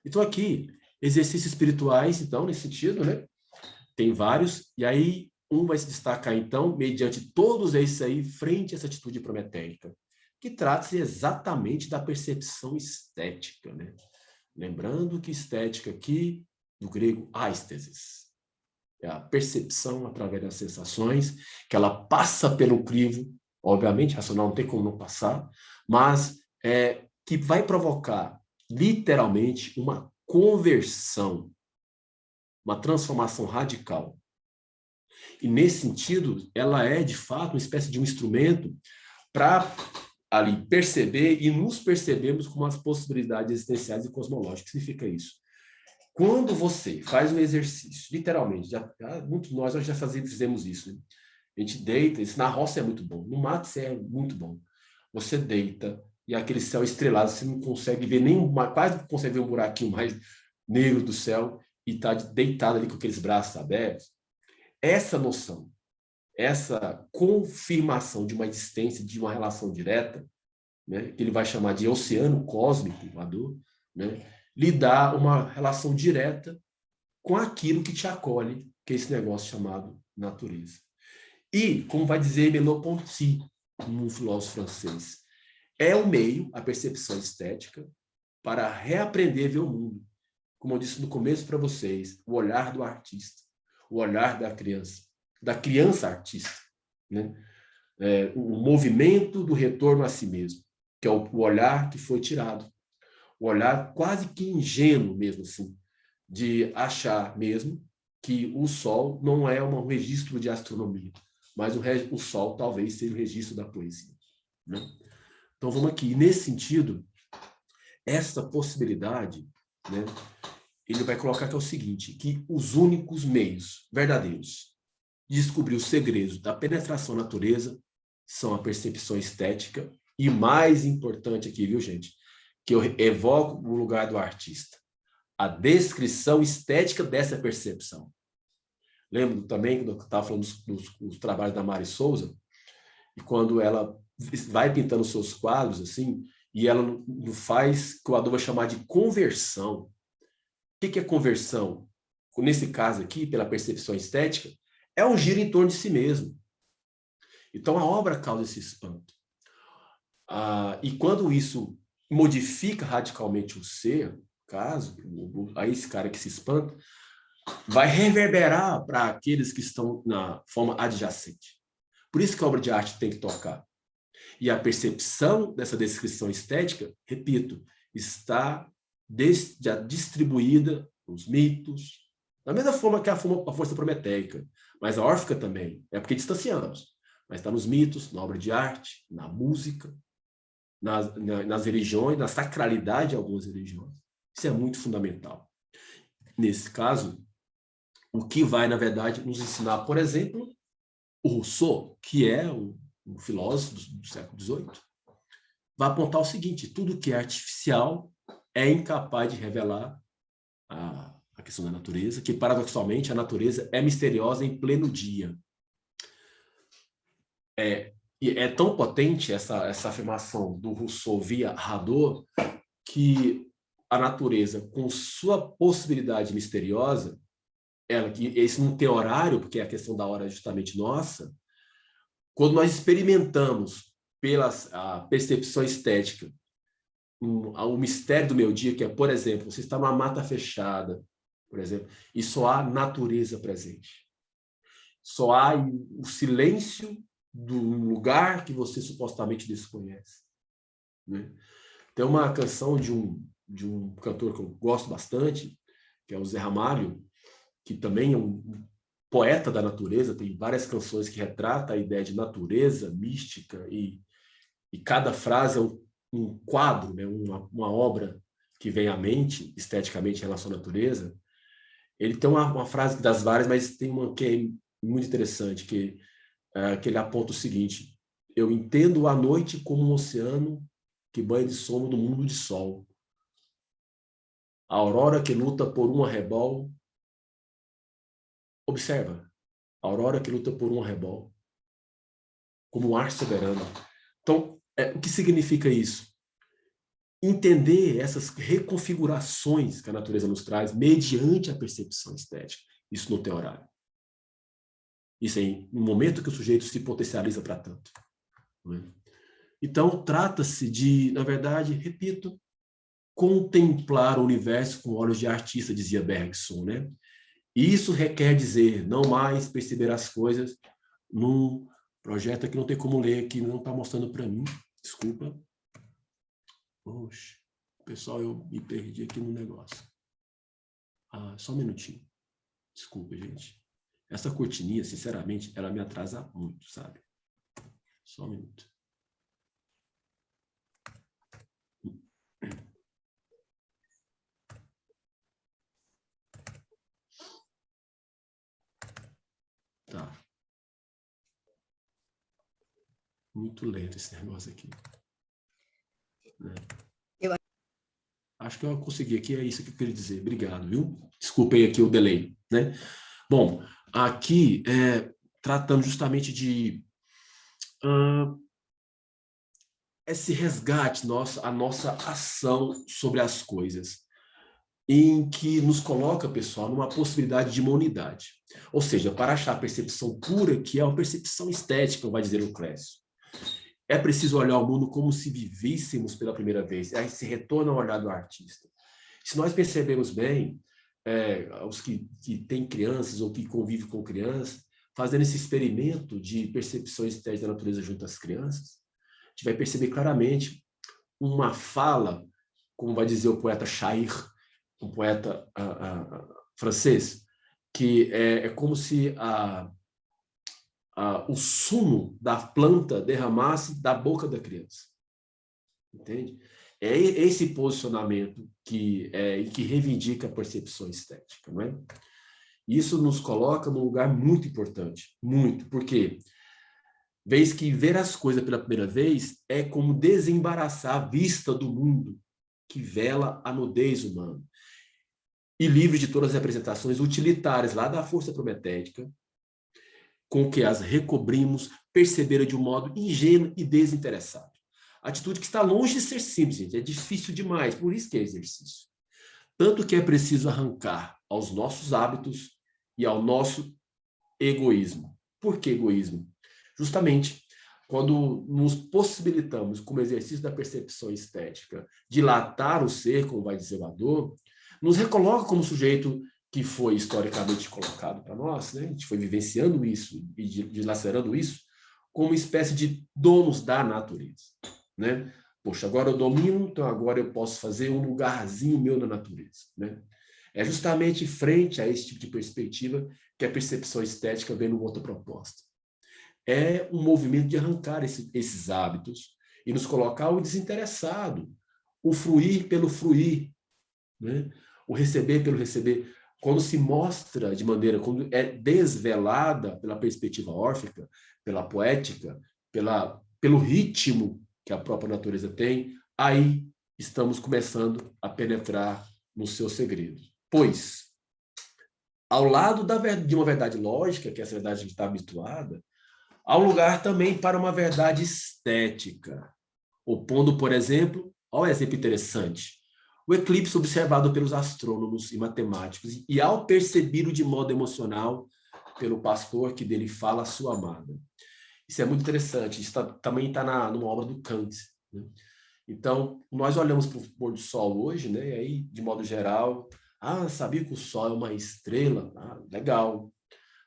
Speaker 2: Então, aqui, exercícios espirituais, então, nesse sentido, né? Tem vários, e aí um vai se destacar, então, mediante todos esses aí, frente a essa atitude prometéica, que trata-se exatamente da percepção estética, né? Lembrando que estética aqui, do grego, aistesis, é a percepção através das sensações, que ela passa pelo crivo, obviamente, racional não tem como não passar, mas que vai provocar, literalmente, uma conversão, uma transformação radical. E, nesse sentido, ela é, de fato, uma espécie de um instrumento para ali perceber e nos percebemos como as possibilidades existenciais e cosmológicas. O que significa isso? Quando você faz um exercício, literalmente, muitos de nós já fizemos isso, né? A gente deita, isso na roça é muito bom, no mato isso é muito bom. Você deita e aquele céu estrelado, você não consegue ver quase consegue ver um buraquinho mais negro do céu e está deitado ali com aqueles braços abertos. Essa noção, essa confirmação de uma existência, de uma relação direta, né, que ele vai chamar de oceano cósmico, voador, né, lhe dá uma relação direta com aquilo que te acolhe, que é esse negócio chamado natureza. E, como vai dizer Merleau-Ponty, um filósofo francês, é o meio, a percepção estética, para reaprender a ver o mundo. Como eu disse no começo para vocês, o olhar do artista, o olhar da criança artista, né? O movimento do retorno a si mesmo, que é o olhar que foi tirado. O olhar quase que ingênuo mesmo, assim, de achar mesmo que o Sol não é um registro de astronomia, mas o Sol talvez seja o registro da poesia, né? Então, vamos aqui. Nesse sentido, essa possibilidade, né, ele vai colocar que é o seguinte, que os únicos meios verdadeiros de descobrir os segredos da penetração na natureza são a percepção estética e, mais importante aqui, viu, gente, que eu evoco no lugar do artista, a descrição estética dessa percepção. Lembro também, quando eu estava falando dos trabalhos da Mari Souza, e quando ela vai pintando seus quadros, assim, e ela não faz o que o Adorno vai chamar de conversão. O que é conversão? Nesse caso aqui, pela percepção estética, é um giro em torno de si mesmo. Então, a obra causa esse espanto. E quando isso modifica radicalmente o ser, caso, aí esse cara que se espanta, vai reverberar para aqueles que estão na forma adjacente. Por isso que a obra de arte tem que tocar. E a percepção dessa descrição estética, repito, está já distribuída nos mitos, da mesma forma que a força prometeica, mas a órfica também, é porque distanciamos, mas está nos mitos, na obra de arte, na música, nas religiões, na sacralidade de algumas religiões. Isso é muito fundamental. Nesse caso, o que vai, na verdade, nos ensinar, por exemplo, o Rousseau, que é um filósofo do século XVIII, vai apontar o seguinte: tudo que é artificial é incapaz de revelar a questão da natureza, que, paradoxalmente, a natureza é misteriosa em pleno dia. E é tão potente essa afirmação do Rousseau via Hadot, que a natureza, com sua possibilidade misteriosa, esse não tem horário, porque a questão da hora é justamente nossa, quando nós experimentamos pela a percepção estética, o mistério do meu dia, que é, por exemplo, você está numa mata fechada, por exemplo, e só há natureza presente. Só há o silêncio do lugar que você supostamente desconhece. Né? Tem uma canção de um cantor que eu gosto bastante, que é o Zé Ramalho, que também é um poeta da natureza, tem várias canções que retratam a ideia de natureza, mística, e cada frase é um quadro, né? uma obra que vem à mente, esteticamente, em relação à natureza. Ele tem uma frase das várias, mas tem uma que é muito interessante, que ele aponta o seguinte: eu entendo a noite como um oceano que banha de sono do mundo de sol. A aurora que luta por um arrebol. Observa, a aurora que luta por um arrebol, como um ar soberano. Então, o que significa isso? Entender essas reconfigurações que a natureza nos traz mediante a percepção estética. Isso não tem horário. Isso é no momento que o sujeito se potencializa para tanto. Né? Então, trata-se de, na verdade, repito, contemplar o universo com olhos de artista, dizia Bergson, né? Isso requer dizer, não mais perceber as coisas num projeto que não tem como ler, que não está mostrando para mim. Desculpa. Oxe, pessoal, eu me perdi aqui no negócio. Só um minutinho. Desculpa, gente. Essa cortininha, sinceramente, ela me atrasa muito, sabe? Só um minuto. Tá. Muito lento esse negócio aqui. Né? Acho que eu consegui aqui, é isso que eu queria dizer. Obrigado, viu? Desculpem aqui o delay, né? Bom, aqui tratando justamente de esse resgate, a nossa ação sobre as coisas, em que nos coloca, pessoal, numa possibilidade de uma unidade. Ou seja, para achar a percepção pura, que é a percepção estética, vai dizer o Clécio, é preciso olhar o mundo como se vivêssemos pela primeira vez. Aí se retorna ao olhar do artista. Se nós percebemos bem, os que têm crianças ou que convivem com crianças, fazendo esse experimento de percepção estética da natureza junto às crianças, a gente vai perceber claramente uma fala, como vai dizer o poeta Shair, um poeta francês, que é como se o sumo da planta derramasse da boca da criança. Entende? É esse posicionamento que reivindica a percepção estética. Não é? Isso nos coloca num lugar muito importante, muito, porque vez que ver as coisas pela primeira vez é como desembaraçar a vista do mundo que vela a nudez humana. E livre de todas as representações utilitárias lá da força prometética, com que as recobrimos, perceberam de um modo ingênuo e desinteressado. Atitude que está longe de ser simples, gente. É difícil demais, por isso que é exercício. Tanto que é preciso arrancar aos nossos hábitos e ao nosso egoísmo. Por que egoísmo? Justamente quando nos possibilitamos, como exercício da percepção estética, dilatar o ser, como vai dizer o Adorno, nos recoloca como sujeito que foi historicamente colocado para nós, né? A gente foi vivenciando isso e dilacerando isso como uma espécie de donos da natureza, né? Poxa, agora eu domino, então agora eu posso fazer um lugarzinho meu na natureza, né? É justamente frente a esse tipo de perspectiva que a percepção estética vem numa outra proposta. É um movimento de arrancar esses hábitos e nos colocar o desinteressado, o fruir pelo fruir, né? O receber pelo receber. Quando se mostra de maneira, quando é desvelada pela perspectiva órfica, pela poética, pelo ritmo que a própria natureza tem, aí estamos começando a penetrar no seu segredo. Pois, ao lado de uma verdade lógica, que é essa verdade que a gente está habituada, há um lugar também para uma verdade estética, opondo, por exemplo, olha um exemplo interessante, o eclipse observado pelos astrônomos e matemáticos e ao percebido de modo emocional pelo pastor que dele fala a sua amada. Isso é muito interessante. Isso também está numa obra do Kant, né? Então, nós olhamos para o pôr do sol hoje, né? E aí, de modo geral, sabia que o sol é uma estrela? Legal.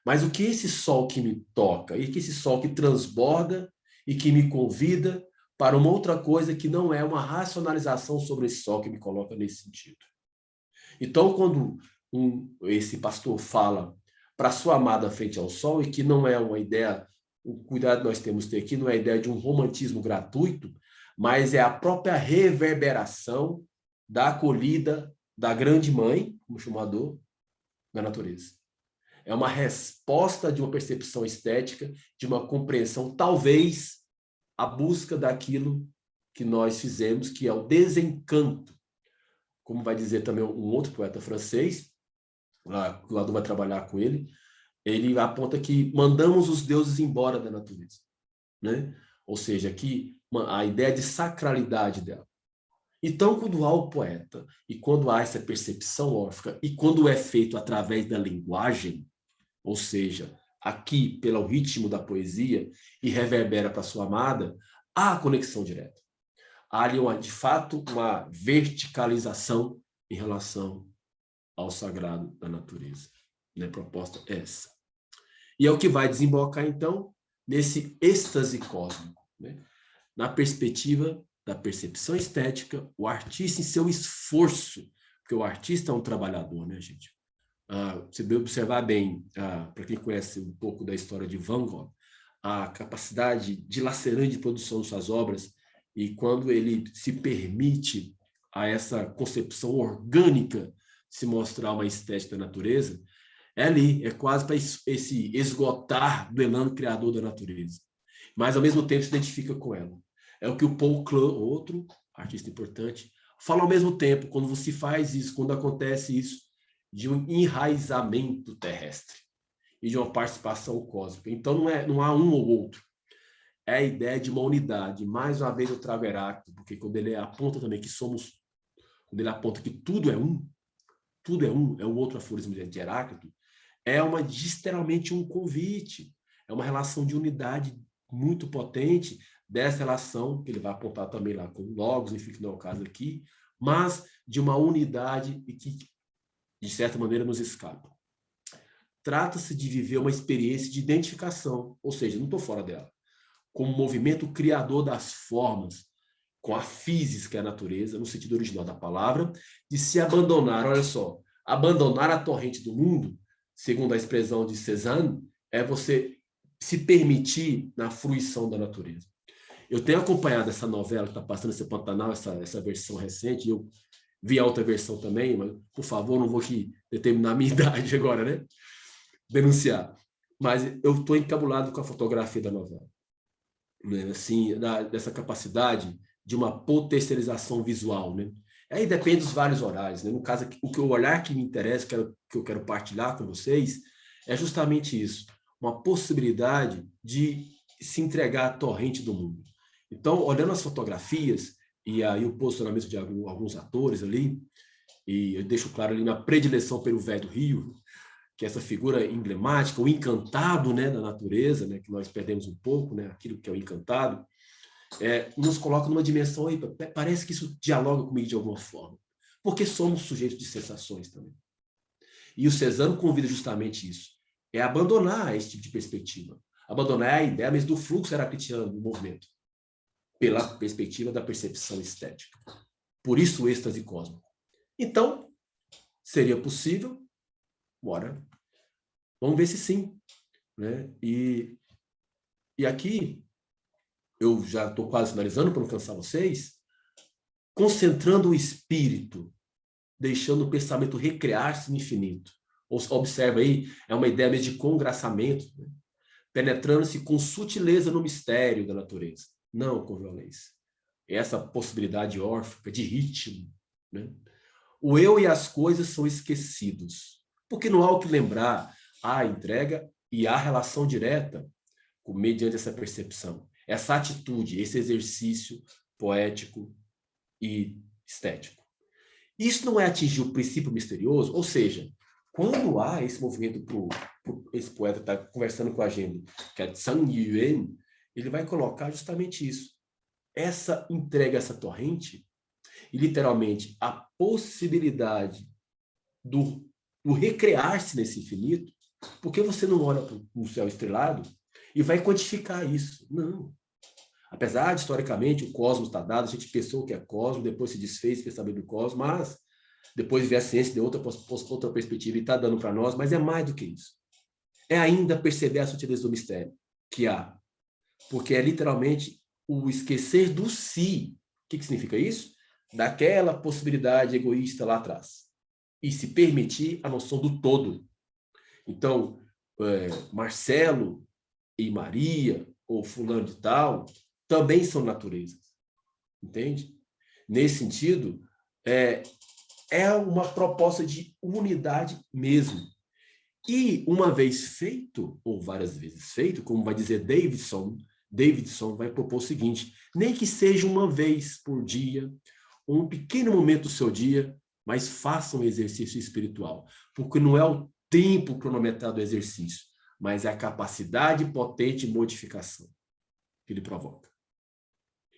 Speaker 2: Mas o que esse sol que me toca? E que esse sol que transborda e que me convida para uma outra coisa que não é uma racionalização sobre esse sol que me coloca nesse sentido. Então, quando esse pastor fala para sua amada frente ao sol, e que não é uma ideia, o cuidado que nós temos que ter aqui não é a ideia de um romantismo gratuito, mas é a própria reverberação da acolhida da grande mãe, como chamador, da natureza. É uma resposta de uma percepção estética, de uma compreensão, talvez, a busca daquilo que nós fizemos, que é o desencanto. Como vai dizer também um outro poeta francês, lá, o Lado vai trabalhar com ele aponta que mandamos os deuses embora da natureza, né? Ou seja, que a ideia de sacralidade dela. Então, quando há o poeta, e quando há essa percepção órfica, e quando é feito através da linguagem, ou seja, aqui pelo ritmo da poesia, e reverbera para sua amada, há a conexão direta. Há ali, de fato, uma verticalização em relação ao sagrado da natureza. A proposta é essa. E é o que vai desembocar, então, nesse êxtase cósmico, né? Na perspectiva da percepção estética, o artista em seu esforço, porque o artista é um trabalhador, né, gente? Você deve observar bem, para quem conhece um pouco da história de Van Gogh, a capacidade dilacerante de produção de suas obras, e quando ele se permite a essa concepção orgânica de se mostrar uma estética da natureza, é ali, é quase para esse esgotar do elan criador da natureza. Mas, ao mesmo tempo, se identifica com ela. É o que o Paul Klee, outro artista importante, fala ao mesmo tempo, quando você faz isso, quando acontece isso, de um enraizamento terrestre e de uma participação cósmica. Então, não há um ou outro. É a ideia de uma unidade. Mais uma vez eu trago Heráclito, porque quando ele aponta também que quando ele aponta que tudo é um, é um outro aforismo de Heráclito, é literalmente um convite, é uma relação de unidade muito potente dessa relação, que ele vai apontar também lá com Logos, enfim, que não é o caso aqui, mas de uma unidade e que, de certa maneira, nos escapa. Trata-se de viver uma experiência de identificação, ou seja, não estou fora dela, como movimento criador das formas, com a physis, que é a natureza, no sentido original da palavra, de se abandonar, olha só, abandonar a torrente do mundo, segundo a expressão de Cézanne, é você se permitir na fruição da natureza. Eu tenho acompanhado essa novela que está passando esse Pantanal, essa versão recente, e eu vi a outra versão também, mas, por favor, não vou aqui determinar a minha idade agora, né? Denunciar. Mas eu estou encabulado com a fotografia da novela. Né? Assim, dessa capacidade de uma potencialização visual, né? Aí depende dos vários horários, né? No caso, o olhar que me interessa, que eu quero partilhar com vocês, é justamente isso, uma possibilidade de se entregar à torrente do mundo. Então, olhando as fotografias e aí o posicionamento de alguns atores ali, e eu deixo claro ali minha predileção pelo Velho do Rio, que é essa figura emblemática, o encantado, né, da natureza, né, que nós perdemos um pouco, né, aquilo que é o encantado, nos coloca numa dimensão, parece que isso dialoga comigo de alguma forma, porque somos sujeitos de sensações também. E o Cézanne convida justamente isso, é abandonar esse tipo de perspectiva, abandonar a ideia mesmo do fluxo heraclitiano do movimento, pela perspectiva da percepção estética. Por isso o êxtase cósmico. Então, seria possível? Bora. Vamos ver se sim. Né? E aqui, eu já estou quase finalizando para não cansar vocês, concentrando o espírito, deixando o pensamento recrear-se no infinito. Observa aí, é uma ideia mesmo de congraçamento, né? Penetrando-se com sutileza no mistério da natureza, não com violência. Essa possibilidade órfica de ritmo. Né? O eu e as coisas são esquecidos, porque não há o que lembrar, há a entrega e há a relação direta mediante essa percepção, essa atitude, esse exercício poético e estético. Isso não é atingir o princípio misterioso, ou seja, quando há esse movimento esse poeta está conversando com a gente, que é Zhang Yuan, ele vai colocar justamente isso. Essa entrega, essa torrente, e literalmente a possibilidade do recrear-se nesse infinito, porque você não olha para o céu estrelado e vai quantificar isso. Não. Apesar de, historicamente, o cosmos está dado, a gente pensou o que é cosmos, depois se desfez, fez saber do cosmos, mas depois veio a ciência de outra perspectiva e está dando para nós, mas é mais do que isso. É ainda perceber a sutileza do mistério que há. Porque é literalmente o esquecer do si. O que significa isso? Daquela possibilidade egoísta lá atrás. E se permitir a noção do todo. Então, Marcelo e Maria, ou fulano de tal, também são naturezas. Entende? Nesse sentido, é uma proposta de unidade mesmo. E uma vez feito, ou várias vezes feito, como vai dizer Davidson vai propor o seguinte: nem que seja uma vez por dia, um pequeno momento do seu dia, mas faça um exercício espiritual, porque não é o tempo cronometrado do exercício, mas é a capacidade potente de modificação que ele provoca.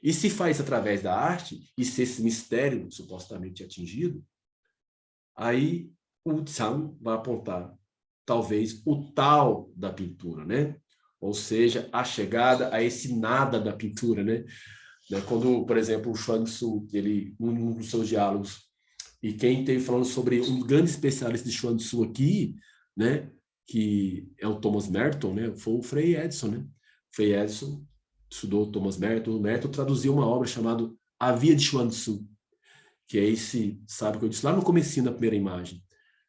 Speaker 2: E se faz através da arte, e se esse mistério supostamente é atingido, aí o Tsang vai apontar talvez o tal da pintura, né? Ou seja, a chegada a esse nada da pintura, né? Quando, por exemplo, o Chuang Tzu, ele, um dos seus diálogos, e quem esteve falando sobre um grande especialista de Chuang Tzu aqui, né? Que é o Thomas Merton, né? Foi o Frei Edson, né? Frei Edson estudou Thomas Merton. O Merton traduziu uma obra chamada A Via de Chuang Tzu, que é esse, sabe, que eu disse lá no comecinho da primeira imagem,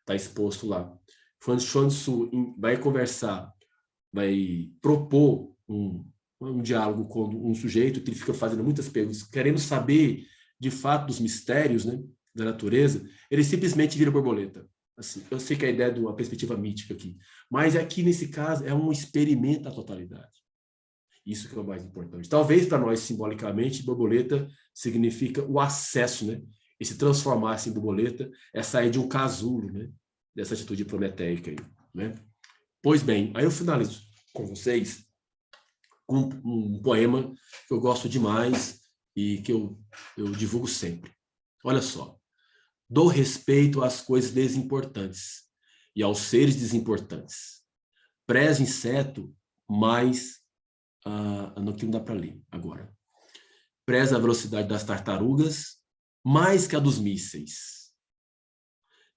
Speaker 2: está exposto lá. Chuang Tzu vai conversar, vai propor um diálogo com um sujeito que ele fica fazendo muitas perguntas, querendo saber, de fato, dos mistérios, né, da natureza, ele simplesmente vira borboleta. Assim, eu sei que a ideia é de uma perspectiva mítica aqui, mas aqui, nesse caso, é um experimento da totalidade. Isso que é o mais importante. Talvez, para nós, simbolicamente, borboleta significa o acesso, né? E se transformar-se em borboleta é sair de um casulo, né? Dessa atitude prometeica aí, né? Pois bem, aí eu finalizo com vocês com um poema que eu gosto demais e que eu divulgo sempre. Olha só. Dou respeito às coisas desimportantes e aos seres desimportantes. Prezo inseto, mas no que não dá para ler agora. Preza a velocidade das tartarugas mais que a dos mísseis.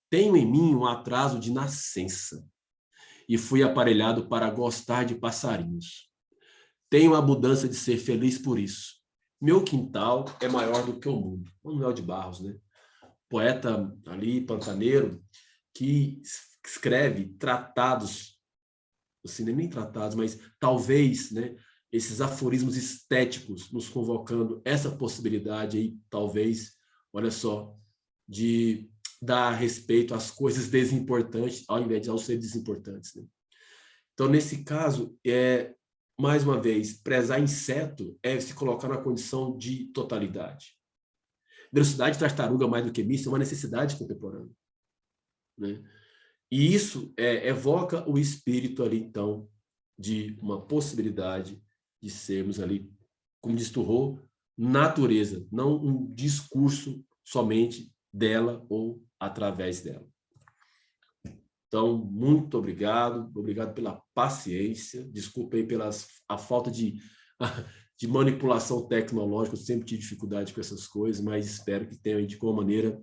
Speaker 2: Tenho em mim um atraso de nascença e fui aparelhado para gostar de passarinhos. Tenho a mudança de ser feliz por isso. Meu quintal é maior do que o mundo. Manuel de Barros, né? Poeta ali, pantaneiro, que escreve tratados, assim, nem tratados, mas talvez, né, esses aforismos estéticos nos convocando essa possibilidade aí, talvez, olha só, de dar respeito às coisas desimportantes, ao invés de aos seres desimportantes, né? Então, nesse caso, mais uma vez, prezar inseto é se colocar na condição de totalidade. Velocidade de tartaruga mais do que míssil é uma necessidade contemporânea, né? E isso evoca o espírito ali, então, de uma possibilidade de sermos ali, como diz Thoreau, natureza, não um discurso somente dela ou através dela. Então, muito obrigado pela paciência, desculpe aí a falta de manipulação tecnológica, eu sempre tive dificuldade com essas coisas, mas espero que tenha, de alguma maneira,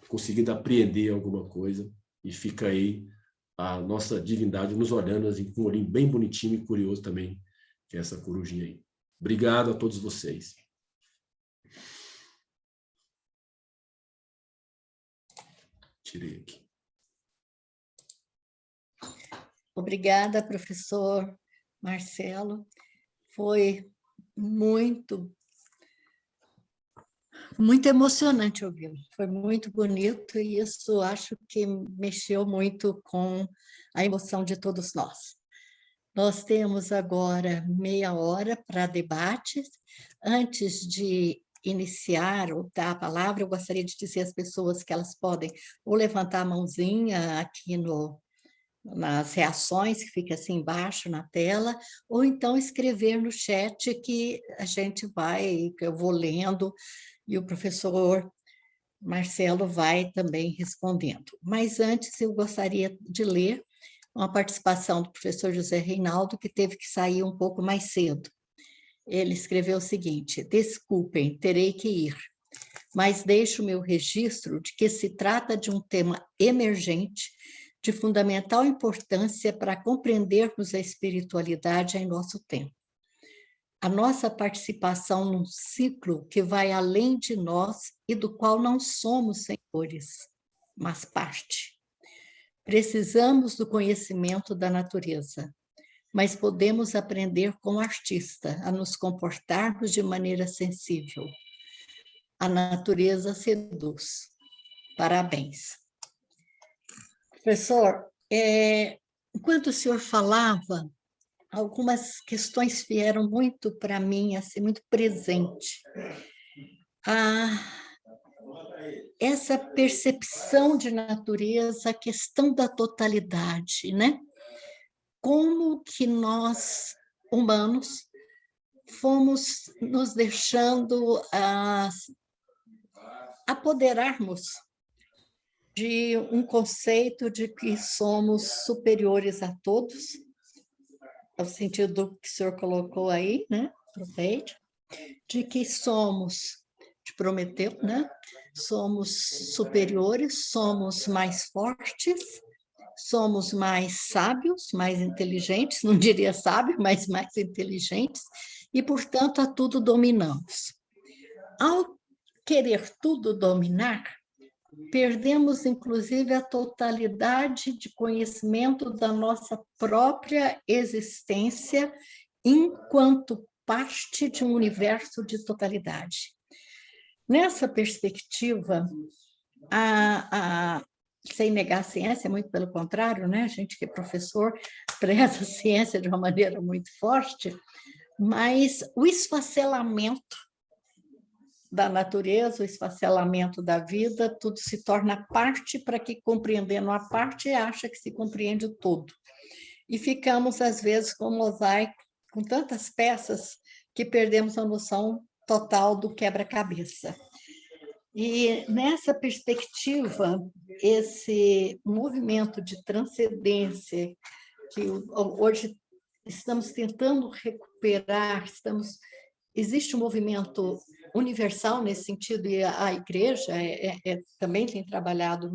Speaker 2: conseguido apreender alguma coisa, e fica aí a nossa divindade nos olhando assim, com um olhinho bem bonitinho e curioso também, que é essa corujinha aí. Obrigado a todos vocês. Tirei aqui.
Speaker 1: Obrigada, professor Marcelo. Foi muito emocionante ouvi-lo. Foi muito bonito e isso acho que mexeu muito com a emoção de todos nós. Nós temos agora meia hora para debates. Antes de iniciar ou dar a palavra, eu gostaria de dizer às pessoas que elas podem ou levantar a mãozinha aqui no nas reações, que fica assim embaixo na tela, ou então escrever no chat que a gente vai, que eu vou lendo, e o professor Marcelo vai também respondendo. Mas antes eu gostaria de ler uma participação do professor José Reinaldo, que teve que sair um pouco mais cedo. Ele escreveu o seguinte: desculpem, terei que ir, mas deixo meu registro de que se trata de um tema emergente, de fundamental importância para compreendermos a espiritualidade em nosso tempo. A nossa participação num ciclo que vai além de nós e do qual não somos senhores, mas parte. Precisamos do conhecimento da natureza, mas podemos aprender com o artista a nos comportarmos de maneira sensível. A natureza seduz. Parabéns. Professor, enquanto o senhor falava, algumas questões vieram muito para mim, assim, muito presente. Essa percepção de natureza, a questão da totalidade, né? Como que nós, humanos, fomos nos deixando apoderarmos de um conceito de que somos superiores a todos, no sentido que o senhor colocou aí, né? Aproveite, de que somos, de Prometeu, né? Somos superiores, somos mais fortes, somos mais sábios, mais inteligentes, não diria sábio, mas mais inteligentes, e, portanto, a tudo dominamos. Ao querer tudo dominar, perdemos, inclusive, a totalidade de conhecimento da nossa própria existência enquanto parte de um universo de totalidade. Nessa perspectiva, sem negar a ciência, muito pelo contrário, né? A gente que é professor preza a ciência de uma maneira muito forte, mas o esfacelamento da natureza, o esfacelamento da vida, tudo se torna parte para que, compreendendo a parte, acha que se compreende o todo. E ficamos, às vezes, com um mosaico, com tantas peças, que perdemos a noção total do quebra-cabeça. E, nessa perspectiva, esse movimento de transcendência, que hoje estamos tentando recuperar, existe um movimento universal nesse sentido, e a igreja também tem trabalhado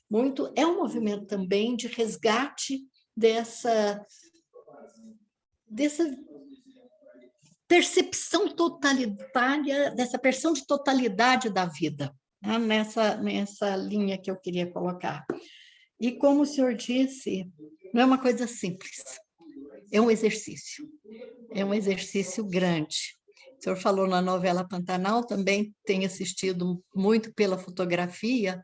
Speaker 1: muito, é um movimento também de resgate dessa percepção totalitária, dessa percepção de totalidade da vida, né? nessa linha que eu queria colocar. E como o senhor disse, não é uma coisa simples, é um exercício grande. O senhor falou na novela Pantanal, também tenho assistido muito pela fotografia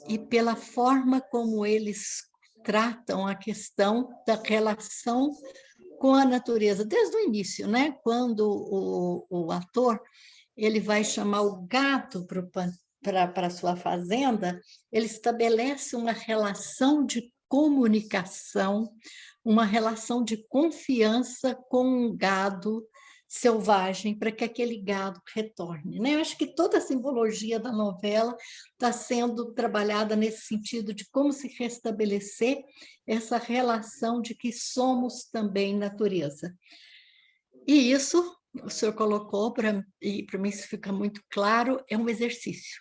Speaker 1: e pela forma como eles tratam a questão da relação com a natureza, desde o início, né? Quando o ator ele vai chamar o gato para a sua fazenda, ele estabelece uma relação de comunicação, uma relação de confiança com um gado selvagem, para que aquele gado retorne, né? Eu acho que toda a simbologia da novela está sendo trabalhada nesse sentido de como se restabelecer essa relação de que somos também natureza. E isso, o senhor colocou, e para mim isso fica muito claro, é um exercício.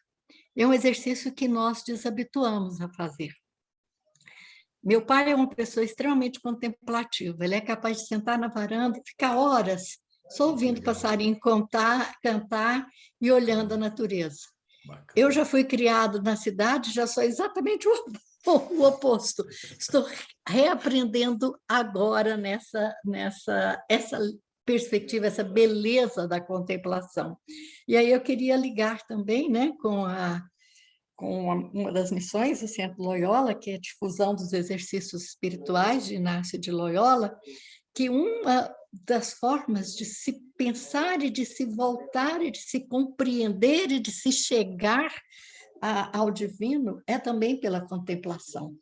Speaker 1: É um exercício que nós desabituamos a fazer. Meu pai é uma pessoa extremamente contemplativa, ele é capaz de sentar na varanda e ficar horas só ouvindo passarinho cantar e olhando a natureza. Bacana. Eu já fui criado na cidade, já sou exatamente o oposto. Estou reaprendendo agora nessa perspectiva, essa beleza da contemplação. E aí eu queria ligar também, né, com uma das missões do Centro Loyola, que é a difusão dos exercícios espirituais de Inácio de Loyola, que uma das formas de se pensar e de se voltar e de se compreender e de se chegar ao divino é também pela contemplação.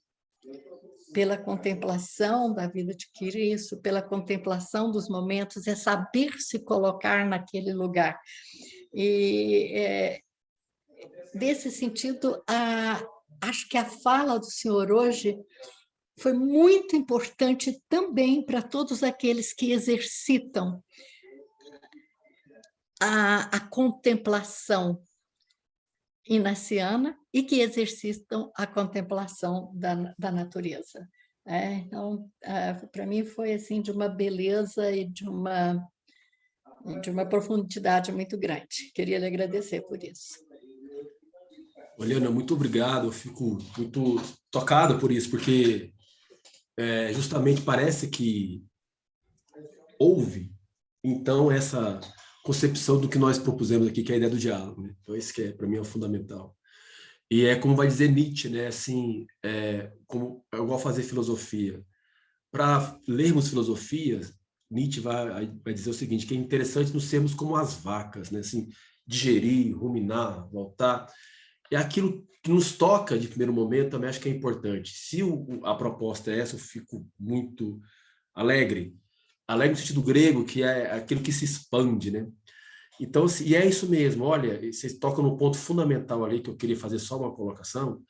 Speaker 1: pela contemplação da vida de Cristo, pela contemplação dos momentos, é saber se colocar naquele lugar. E, nesse sentido, acho que a fala do senhor hoje foi muito importante também para todos aqueles que exercitam a contemplação inaciana e que exercitam a contemplação da natureza. Então, para mim foi assim de uma beleza e de uma profundidade muito grande. Queria lhe agradecer por isso.
Speaker 2: Eliana, muito obrigado. Eu fico muito tocado por isso, porque justamente parece que houve, então, essa concepção do que nós propusemos aqui, que é a ideia do diálogo, né? Então, isso que para mim é o fundamental. E é como vai dizer Nietzsche, né? Assim, como é igual fazer filosofia. Para lermos filosofia, Nietzsche vai dizer o seguinte, que é interessante nos sermos como as vacas, né? Assim, digerir, ruminar, voltar. E aquilo que nos toca de primeiro momento também acho que é importante. Se a proposta é essa, eu fico muito alegre. Alegre no sentido grego, que é aquilo que se expande, né? Então, e é isso mesmo. Olha, vocês tocam no ponto fundamental ali, que eu queria fazer só uma colocação,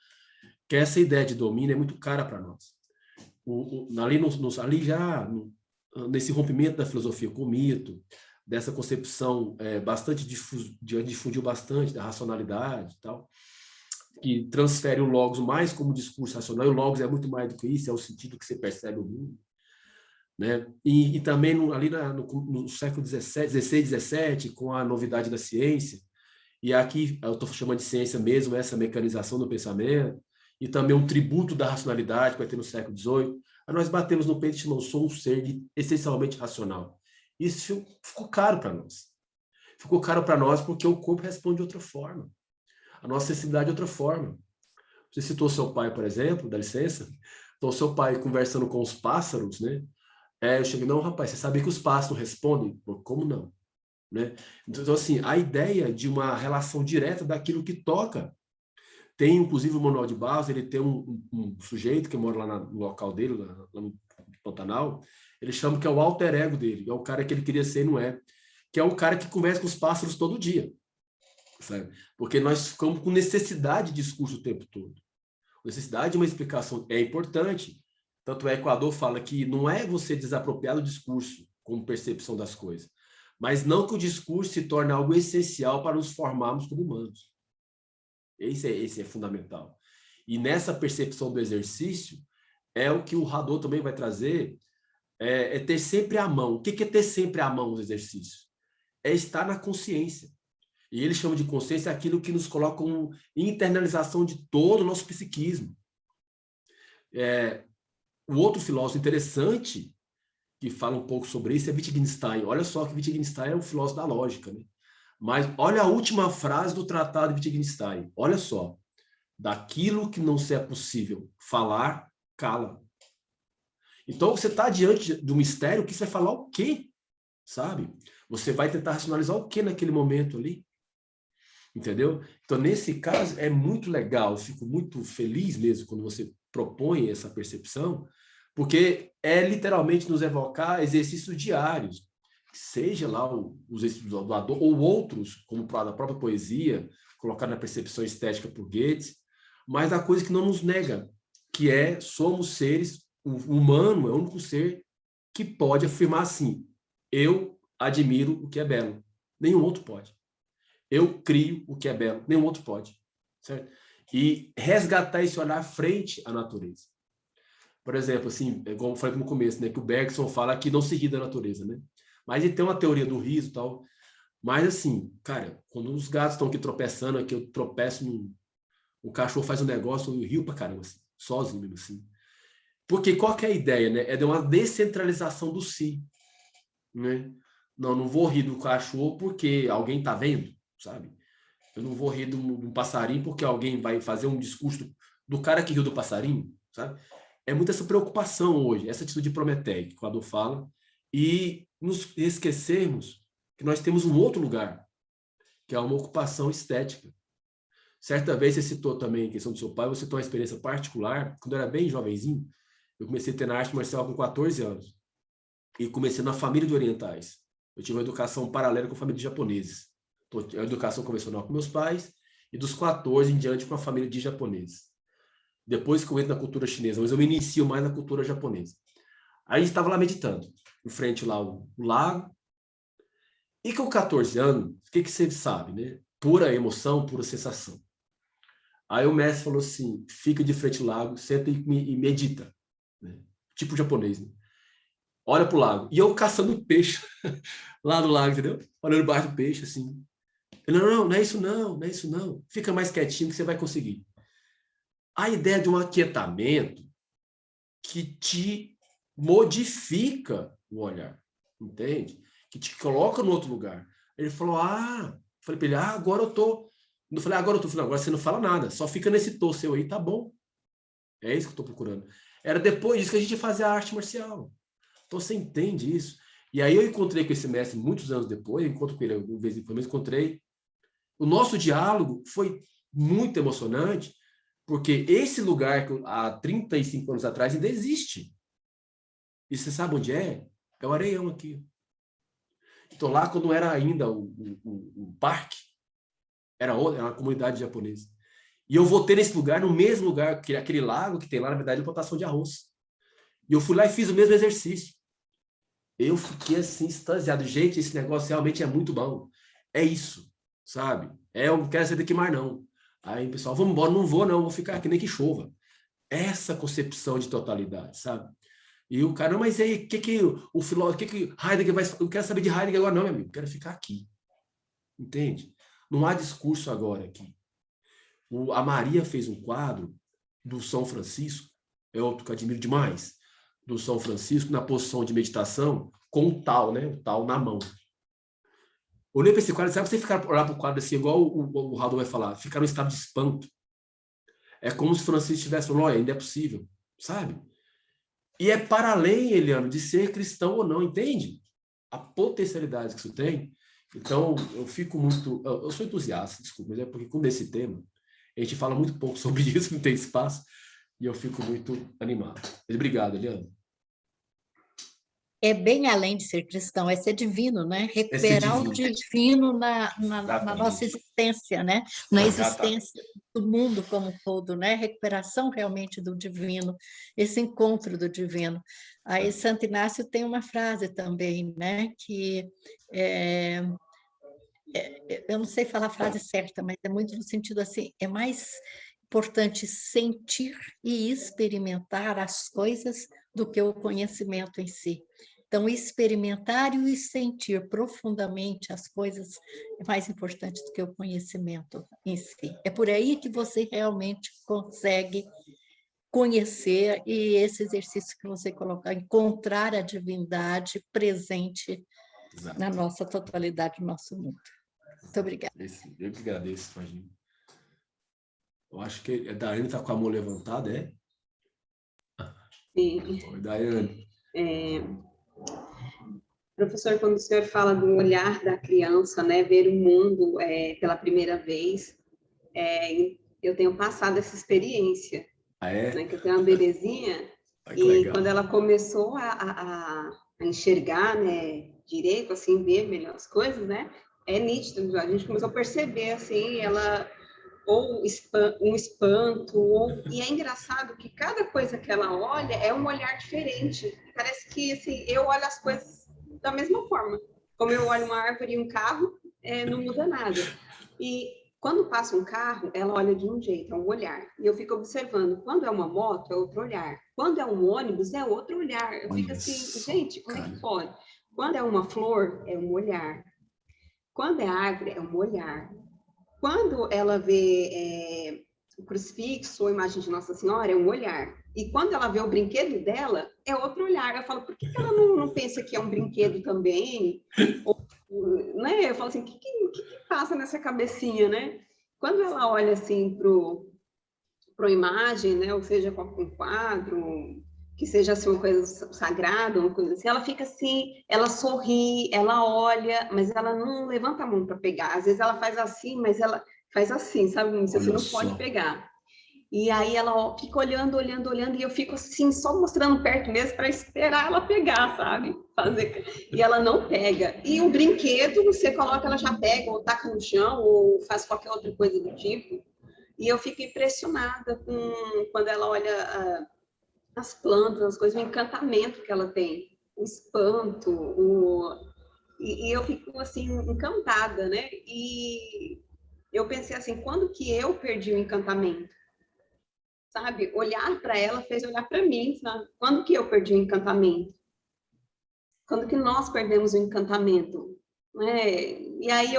Speaker 2: que essa ideia de domínio é muito cara para nós. Ali já, nesse rompimento da filosofia com o mito, dessa concepção bastante difundiu bastante da racionalidade e tal, que transfere o logos mais como discurso racional, e o logos é muito mais do que isso, é o sentido que você percebe o mundo. Né? E também ali no século XVI, XVII, com a novidade da ciência, e aqui eu estou chamando de ciência mesmo, essa mecanização do pensamento, e também um tributo da racionalidade que vai ter no século XVIII, nós batemos no peito e chamamos, sou um ser essencialmente racional. Isso ficou caro para nós. Ficou caro para nós porque o corpo responde de outra forma. A nossa sensibilidade de outra forma. Você citou seu pai, por exemplo, dá licença? Então, seu pai conversando com os pássaros, né? Eu cheguei, não, rapaz, você sabia que os pássaros respondem? Pô, como não? Né? Então, assim, a ideia de uma relação direta daquilo que toca. Tem, inclusive, o Manuel de Barros, ele tem um sujeito que mora lá no local dele, lá no Pantanal, ele chama que é o alter ego dele, é o cara que ele queria ser e não é, que é o cara que conversa com os pássaros todo dia. Sabe? Porque nós ficamos com necessidade de discurso o tempo todo. Necessidade de uma explicação é importante. Tanto é que o Equador fala que não é você desapropriar do discurso como percepção das coisas, mas não que o discurso se torne algo essencial para nos formarmos como humanos. Esse é fundamental. E nessa percepção do exercício, é o que o Hadot também vai trazer, é ter sempre à mão. O que é ter sempre à mão os exercícios? É estar na consciência. E ele chama de consciência aquilo que nos coloca como internalização de todo o nosso psiquismo. O outro filósofo interessante que fala um pouco sobre isso é Wittgenstein. Olha só que Wittgenstein é um filósofo da lógica, né? Mas olha a última frase do tratado de Wittgenstein. Olha só. Daquilo que não se é possível falar, cala. Então, você está diante de um mistério que você vai falar o quê? Sabe? Você vai tentar racionalizar o quê naquele momento ali? Entendeu? Então, nesse caso, é muito legal. Eu fico muito feliz mesmo quando você propõe essa percepção, porque é literalmente nos evocar exercícios diários, seja lá os exercícios do Adorno, ou outros, como a própria poesia, colocada na percepção estética por Goethe, mas a coisa que não nos nega, que somos seres, o humano é o único ser que pode afirmar assim, eu admiro o que é belo, nenhum outro pode. Eu crio o que é belo, nenhum outro pode. Certo? E resgatar esse olhar frente à natureza. Por exemplo, assim, como eu falei no começo, né, que o Bergson fala que não se ri da natureza, né? Mas ele tem uma teoria do riso e tal. Mas, assim, cara, quando os gatos estão aqui tropeçando, aqui eu tropeço, o cachorro faz um negócio, eu rio pra caramba, assim, sozinho mesmo, assim. Porque qual que é a ideia, né? É de uma descentralização do si, né? Não vou rir do cachorro porque alguém tá vendo, sabe? Eu não vou rir de um passarinho porque alguém vai fazer um discurso do cara que riu do passarinho, sabe? É muita essa preocupação hoje, essa atitude prometeica que o Adorno fala, e nos esquecermos que nós temos um outro lugar, que é uma ocupação estética. Certa vez você citou também a questão do seu pai, você citou uma experiência particular, quando eu era bem jovenzinho, Eu comecei a ter na arte marcial com 14 anos. E comecei na família de orientais. Eu tive uma educação paralela com a família de japoneses. Então, a educação convencional com meus pais e dos 14 em diante com a família de japoneses. Depois que eu entro na cultura chinesa, mas eu me inicio mais na cultura japonesa. Aí a gente estava lá meditando, em frente lá o lago. E com 14 anos, o que você sabe, né? Pura emoção, pura sensação. Aí o mestre falou assim, fica de frente ao lago, senta e medita. Né? Tipo japonês, né? Olha pro lago. E eu caçando peixe lá no lago, entendeu? Olhando embaixo do peixe, assim. Não, não é isso não, não é isso não. Fica mais quietinho que você vai conseguir. A ideia de um aquietamento que te modifica o olhar, entende? Que te coloca no outro lugar. Ele falou, falei para ele, agora eu tô. Eu falei, agora eu tô. Falei, agora você não fala nada, só fica nesse tô seu aí, tá bom. É isso que eu tô procurando. Era depois disso que a gente fazia a arte marcial. Então você entende isso. E aí eu encontrei com esse mestre muitos anos depois, encontro com ele uma vez em quando, encontrei. O nosso diálogo foi muito emocionante, porque esse lugar que há 35 anos atrás ainda existe. E você sabe onde é? É o Areião aqui. Então lá, quando era ainda o parque, era uma comunidade japonesa. E eu voltei nesse lugar, no mesmo lugar, que aquele lago que tem lá, na verdade, é plantação de arroz. E eu fui lá e fiz o mesmo exercício. Eu fiquei assim, extasiado. Gente, esse negócio realmente é muito bom. É isso, sabe? Eu não quero sair daqui mais, não. Aí o pessoal, vamos embora. Não vou, não. Vou ficar aqui nem que chova. Essa concepção de totalidade, sabe? E o cara, mas aí, o filósofo, que Heidegger vai... Eu quero saber de Heidegger agora, não, meu amigo. Eu quero ficar aqui. Entende? Não há discurso agora aqui. A Maria fez um quadro do São Francisco, é outro que eu admiro demais, do São Francisco, na posição de meditação, com o tal, né? O tal na mão. Olhei para esse quadro, sabe você ficar olhar para o quadro assim, igual o Raul vai falar, ficar no estado de espanto. É como se Francisco estivesse falando, olha, ainda é possível, sabe? E é para além, Eliano, de ser cristão ou não, entende? A potencialidade que isso tem. Então, eu fico muito... Eu sou entusiasta, desculpa, mas é porque com esse tema, a gente fala muito pouco sobre isso, não tem espaço, e eu fico muito animado. Mas obrigado, Eliano.
Speaker 1: É bem além de ser cristão, é ser divino, né? Recuperar o divino na nossa existência, né? Na existência do mundo como um todo, né? Recuperação realmente do divino, esse encontro do divino. Aí Santo Inácio tem uma frase também, né? Que eu não sei falar a frase certa, mas é muito no sentido assim, é mais importante sentir e experimentar as coisas do que o conhecimento em si. Então, experimentar e sentir profundamente as coisas é mais importante do que o conhecimento em si. É por aí que você realmente consegue conhecer, e esse exercício que você colocou, encontrar a divindade presente na nossa totalidade, no nosso mundo. Muito obrigada.
Speaker 2: Eu que agradeço, imagino. Eu acho que a Daiane está com a mão levantada, é?
Speaker 4: Sim.
Speaker 2: Oi, Daiane.
Speaker 4: Professor, quando o senhor fala do olhar da criança, né, ver o mundo pela primeira vez, eu tenho passado essa experiência. Né, que eu tenho uma bebezinha, e legal. Quando ela começou a enxergar, né, direito, assim, ver melhor as coisas, né, é nítido, a gente começou a perceber, assim, ela... ou um espanto, e é engraçado que cada coisa que ela olha é um olhar diferente. Parece que, assim, eu olho as coisas da mesma forma. Como eu olho uma árvore e um carro, não muda nada. E quando passa um carro, ela olha de um jeito, é um olhar. E eu fico observando, quando é uma moto, é outro olhar. Quando é um ônibus, é outro olhar. Eu fico assim, gente, como é que pode? Quando é uma flor, é um olhar. Quando é árvore, é um olhar. Quando ela vê o crucifixo ou a imagem de Nossa Senhora, é um olhar. E quando ela vê o brinquedo dela, é outro olhar. Eu falo, por que ela não pensa que é um brinquedo também? Ou, né? Eu falo assim, o que passa nessa cabecinha, né? Quando ela olha assim para a imagem, né? Ou seja, com um quadro, que seja assim, uma coisa sagrada, uma coisa assim, ela fica assim, ela sorri, ela olha, mas ela não levanta a mão para pegar. Às vezes ela faz assim, mas ela faz assim, sabe? Você não pode pegar. E aí ela fica olhando, olhando, olhando, e eu fico assim, só mostrando perto mesmo para esperar ela pegar, sabe? E ela não pega. E o brinquedo, você coloca, ela já pega, ou taca no chão, ou faz qualquer outra coisa do tipo. E eu fico impressionada quando ela olha as plantas, as coisas, o encantamento que ela tem, o espanto, e eu fico assim, encantada, né? E eu pensei assim, quando que eu perdi o encantamento? Sabe? Olhar para ela fez olhar para mim, sabe? Quando que eu perdi o encantamento? Quando que nós perdemos o encantamento? Né? E aí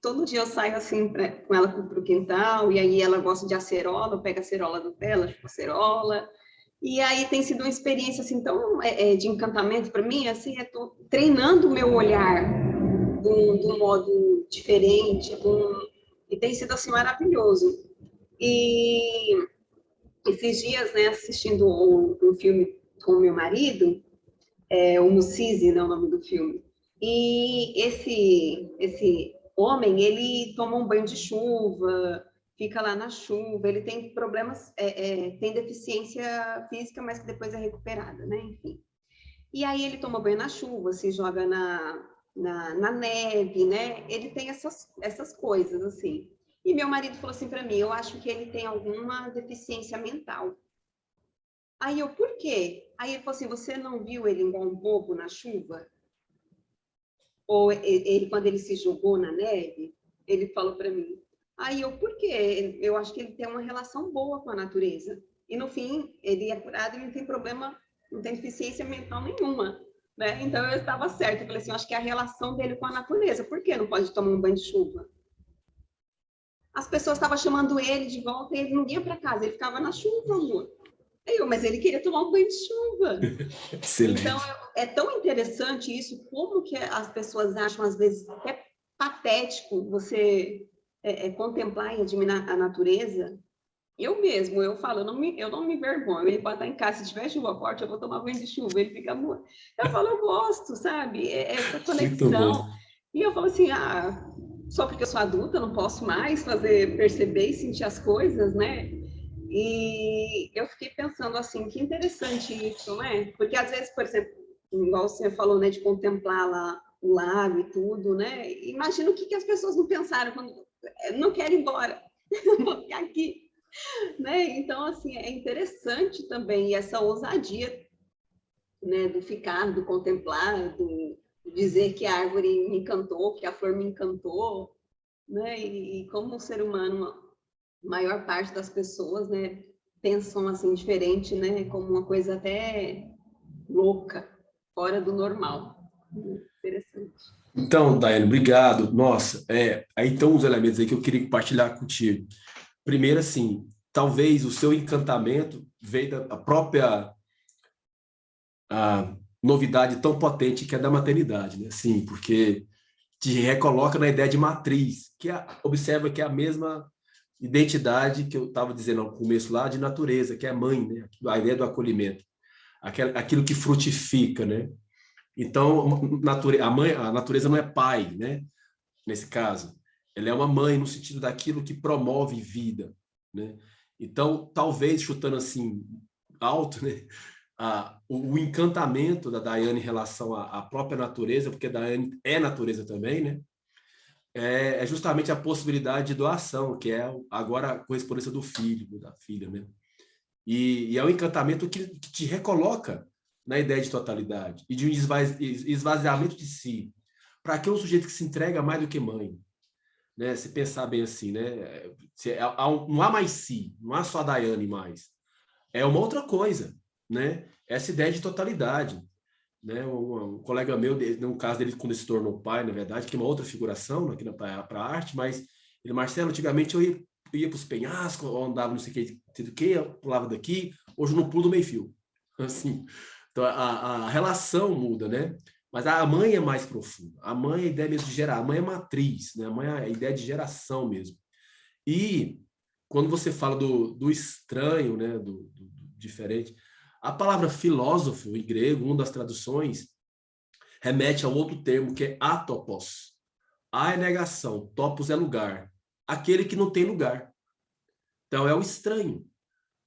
Speaker 4: todo dia eu saio assim com ela para o quintal, e aí ela gosta de acerola, eu pego a acerola do pé, ela chupa acerola. E aí tem sido uma experiência assim tão de encantamento para mim, assim, tô treinando o meu olhar de um modo diferente, e tem sido assim maravilhoso. E esses dias, né, assistindo um filme com o meu marido, o Musisi, né, o nome do filme, e esse homem, ele toma um banho de chuva, fica lá na chuva, ele tem problemas, tem deficiência física, mas que depois é recuperada, né, enfim. E aí ele toma banho na chuva, se joga na neve, né, ele tem essas coisas, assim. E meu marido falou assim para mim, eu acho que ele tem alguma deficiência mental. Aí eu, por quê? Aí ele falou assim, você não viu ele igual um bobo na chuva? Ou ele, quando ele se jogou na neve, ele falou para mim. Aí eu, por quê? Eu acho que ele tem uma relação boa com a natureza. E no fim, ele é curado e não tem problema, não tem deficiência mental nenhuma. Né? Então eu estava certa. Eu falei assim, eu acho que é a relação dele com a natureza. Por que não pode tomar um banho de chuva? As pessoas estavam chamando ele de volta e ele não ia para casa, ele ficava na chuva, amor. Mas ele queria tomar um banho de chuva.
Speaker 2: Excelente.
Speaker 4: Então, é tão interessante isso, como que as pessoas acham, às vezes, até patético você contemplar e admirar a natureza. Eu falo, eu não me envergonho. Ele pode estar em casa, se tiver chuva forte, eu vou tomar banho de chuva. Ele fica, amor. Eu falo, eu gosto, sabe? Essa conexão. E eu falo assim, só porque eu sou adulta, eu não posso mais perceber e sentir as coisas, né? E eu fiquei pensando assim, que interessante isso, né? Porque às vezes, por exemplo, igual você falou, né, de contemplar lá o lago e tudo, né? Imagina o que as pessoas não pensaram quando não querem ir embora, vou ficar aqui, né? Então, assim, é interessante também essa ousadia, né, do ficar, do contemplar, do dizer que a árvore me encantou, que a flor me encantou, né? E como o ser humano, maior parte das pessoas, né, pensam assim diferente, né, como uma coisa até louca, fora do normal. Interessante.
Speaker 2: Então, Daiane, obrigado. Nossa, aí estão uns elementos aí que eu queria compartilhar contigo. Primeiro, assim, talvez o seu encantamento veio da própria novidade tão potente que é da maternidade, né? Assim, porque te recoloca na ideia de matriz, observa que é a mesma identidade que eu estava dizendo no começo lá, de natureza, que é a mãe, né? A ideia do acolhimento, aquilo que frutifica, né? Então, a natureza não é pai, né? Nesse caso, ela é uma mãe no sentido daquilo que promove vida, né? Então, talvez, chutando assim alto, né? O encantamento da Daiane em relação à própria natureza, porque a Daiane é natureza também, né? É justamente a possibilidade de doação, que é agora a correspondência do filho, da filha, né? E é um encantamento que te recoloca na ideia de totalidade e de um esvaziamento de si, para aquele sujeito que se entrega mais do que mãe, né? Se pensar bem assim, né? Não há mais si, não há só a Daiane mais. É uma outra coisa, né? Essa ideia de totalidade, né? Um colega meu, no caso dele, quando se tornou pai, na verdade, que é uma outra figuração aqui para a arte, mas ele, Marcelo, antigamente eu ia para os penhascos, andava não sei o que, eu pulava daqui, hoje eu não pulo do meio-fio. Assim, então a relação muda, né? Mas a mãe é mais profunda. A mãe é a ideia mesmo de gerar, a mãe é matriz, né? A mãe é a ideia de geração mesmo. E quando você fala do estranho, né? do diferente, a palavra filósofo, em grego, uma das traduções, remete a outro termo que é atopos. A é negação, topos é lugar. Aquele que não tem lugar. Então, é o estranho.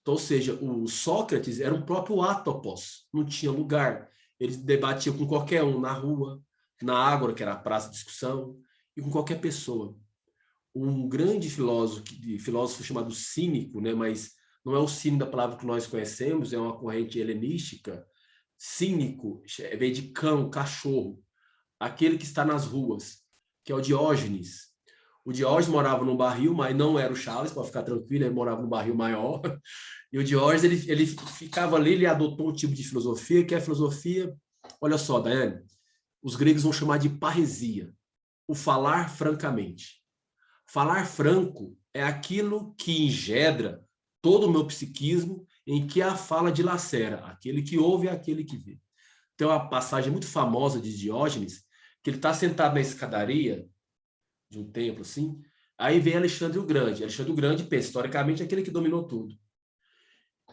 Speaker 2: Então, ou seja, o Sócrates era um próprio átopos, não tinha lugar. Ele debatia com qualquer um na rua, na ágora, que era a praça de discussão, e com qualquer pessoa. Um grande filósofo chamado Cínico, né, mas não é o cínico da palavra que nós conhecemos, é uma corrente helenística. Cínico vem de cão, cachorro, aquele que está nas ruas, que é o Diógenes. O Diógenes morava num barril, mas não era o Charles, pode ficar tranquilo, ele morava num barril maior. E o Diógenes, ele ficava ali, ele adotou um tipo de filosofia, que é a filosofia, olha só, Daiane, os gregos vão chamar de parresia, o falar francamente. Falar franco é aquilo que engendra todo o meu psiquismo, em que a fala dilacera, aquele que ouve é aquele que vê. Tem uma passagem muito famosa de Diógenes, que ele está sentado na escadaria de um templo, assim, aí vem Alexandre o Grande. Alexandre o Grande, pensa, historicamente, é aquele que dominou tudo.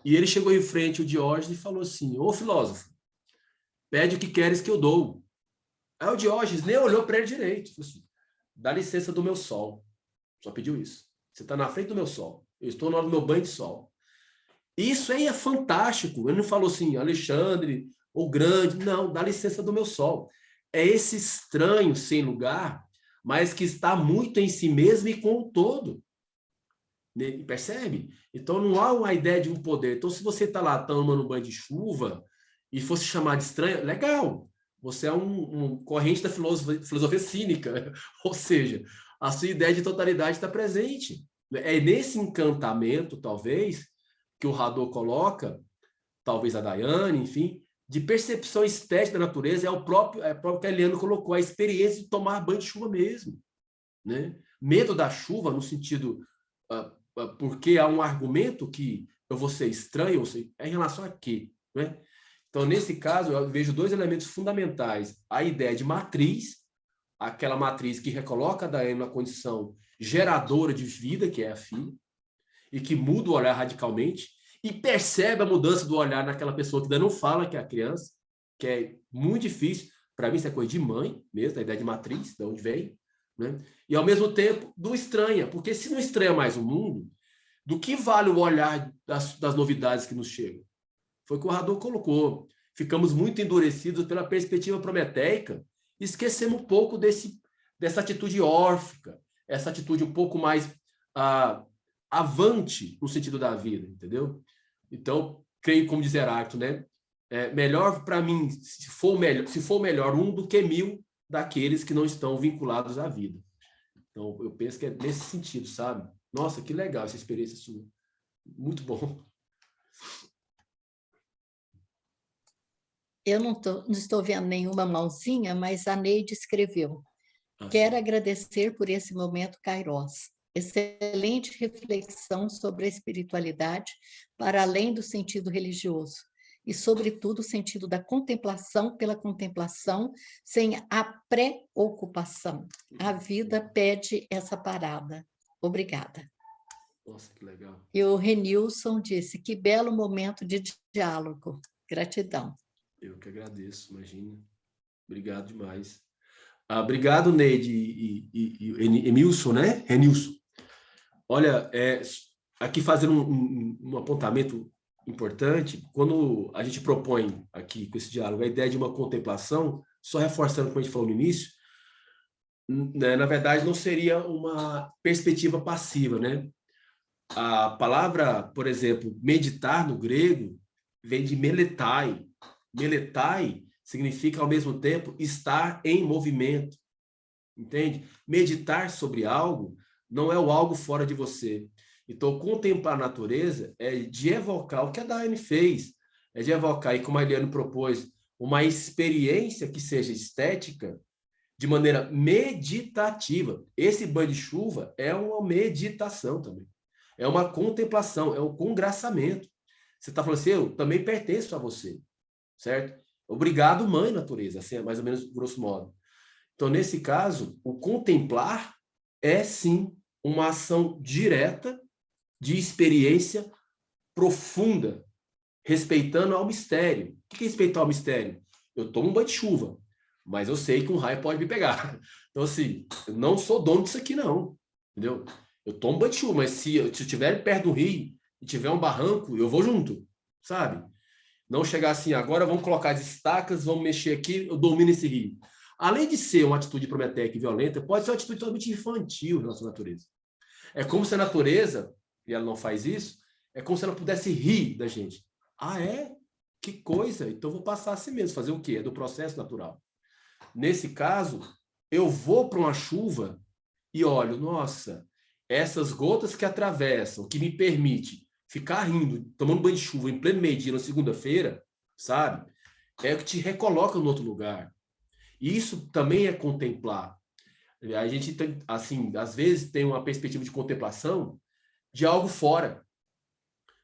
Speaker 2: E ele chegou em frente ao Diógenes e falou assim, ô filósofo, pede o que queres que eu dou. Aí o Diógenes nem olhou para ele direito, falou assim, dá licença do meu sol. Só pediu isso. Você está na frente do meu sol. Eu estou na hora do meu banho de sol. Isso aí é fantástico. Ele não falou assim, Alexandre, ou Grande. Não, dá licença do meu sol. É esse estranho sem lugar, mas que está muito em si mesmo e com o todo. Percebe? Então não há uma ideia de um poder. Então, se você está lá tomando banho de chuva e fosse chamar de estranho, legal. Você é um corrente da filosofia cínica. Ou seja, a sua ideia de totalidade está presente. É nesse encantamento, talvez, que o Hadot coloca, talvez a Daiane, enfim, de percepção estética da natureza, é o próprio que a Eliana colocou, a experiência de tomar banho de chuva mesmo. Né? Medo da chuva, no sentido, porque há um argumento que eu vou ser estranho, é em relação a quê? Né? Então, nesse caso, eu vejo dois elementos fundamentais. A ideia de matriz, aquela matriz que recoloca a Daiane na condição geradora de vida, que é a filha, e que muda o olhar radicalmente, e percebe a mudança do olhar naquela pessoa que ainda não fala, que é a criança, que é muito difícil. Para mim, isso é coisa de mãe mesmo, a ideia de matriz, de onde vem. Né? E, ao mesmo tempo, não estranha, porque se não estranha mais o mundo, do que vale o olhar das novidades que nos chegam? Foi o que o Hadot colocou. Ficamos muito endurecidos pela perspectiva prometeica, e esquecemos um pouco dessa atitude órfica, essa atitude um pouco mais avante no sentido da vida, entendeu? Então, creio, como diz Heráclito, né? Melhor para mim, se for melhor um do que 1000 daqueles que não estão vinculados à vida. Então, eu penso que é nesse sentido, sabe? Nossa, que legal essa experiência sua. Muito bom.
Speaker 1: Eu não estou vendo nenhuma mãozinha, mas a Neide escreveu. Quero agradecer por esse momento Kairos. Excelente reflexão sobre a espiritualidade para além do sentido religioso e, sobretudo, o sentido da contemplação pela contemplação sem a preocupação. A vida pede essa parada. Obrigada.
Speaker 2: Nossa, que legal.
Speaker 1: E o Renilson disse, que belo momento de diálogo. Gratidão.
Speaker 2: Eu que agradeço, imagina. Obrigado demais. Obrigado, Neide e Emilson, né? Renilson. Olha, aqui fazendo um apontamento importante, quando a gente propõe aqui com esse diálogo a ideia de uma contemplação, só reforçando como a gente falou no início, né, na verdade não seria uma perspectiva passiva, né? A palavra, por exemplo, meditar no grego vem de meletai. Meletai significa, ao mesmo tempo, estar em movimento. Entende? Meditar sobre algo não é o algo fora de você. Então, contemplar a natureza é de evocar o que a Daiane fez, é de evocar, e como a Eliane propôs, uma experiência que seja estética de maneira meditativa. Esse banho de chuva é uma meditação também. É uma contemplação, é um congraçamento. Você está falando assim, eu também pertenço a você, certo? Obrigado, mãe natureza, assim, é mais ou menos grosso modo. Então, nesse caso, o contemplar é, sim, uma ação direta de experiência profunda, respeitando ao mistério. O que é respeitar ao mistério? Eu tomo um banho de chuva, mas eu sei que um raio pode me pegar. Então, assim, eu não sou dono disso aqui, não. Entendeu? Eu tomo banho de chuva, mas se eu estiver perto do rio, e tiver um barranco, eu vou junto, sabe? Não chegar assim, agora vamos colocar as estacas, vamos mexer aqui, eu domino esse rio. Além de ser uma atitude prometeca e violenta, pode ser uma atitude totalmente infantil em relação à natureza. É como se a natureza, e ela não faz isso, é como se ela pudesse rir da gente. Ah, é? Que coisa! Então vou passar assim mesmo. Fazer o quê? É do processo natural. Nesse caso, eu vou para uma chuva e olho, nossa, essas gotas que atravessam, que me permite ficar rindo, tomando banho de chuva em pleno meio-dia na segunda-feira, sabe? É o que te recoloca no outro lugar. E isso também é contemplar. A gente tem, assim, às vezes tem uma perspectiva de contemplação de algo fora.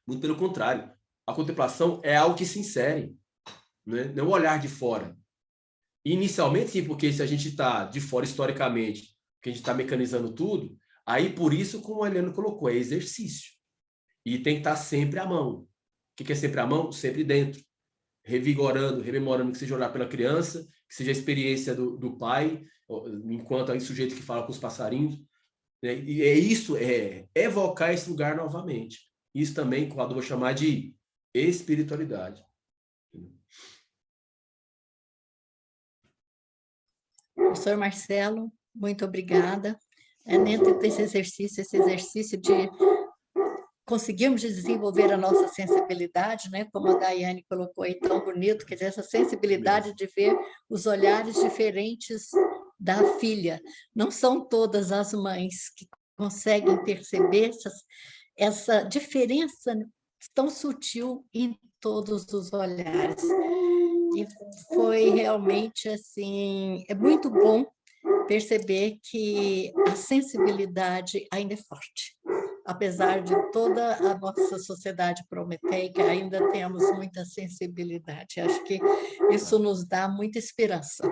Speaker 2: Muito pelo contrário. A contemplação é algo que se insere, né? Não é um olhar de fora. Inicialmente, sim, porque se a gente está de fora historicamente, que a gente está mecanizando tudo, aí por isso, como a Eliana colocou, é exercício. E tem que estar sempre à mão. O que é sempre à mão? Sempre dentro. Revigorando, rememorando que seja olhar pela criança, que seja a experiência do pai, enquanto aí sujeito que fala com os passarinhos. Né? E é isso, é evocar esse lugar novamente. Isso também, que o Adão vai chamar de espiritualidade.
Speaker 1: Professor Marcelo, muito obrigada. Dentro desse exercício de conseguirmos desenvolver a nossa sensibilidade, né? Como a Daiane colocou aí tão bonito, quer dizer, essa sensibilidade de ver os olhares diferentes da filha. Não são todas as mães que conseguem perceber essa diferença tão sutil em todos os olhares. E foi realmente assim, é muito bom perceber que a sensibilidade ainda é forte. Apesar de toda a nossa sociedade prometeica, ainda temos muita sensibilidade. Acho que isso nos dá muita esperança.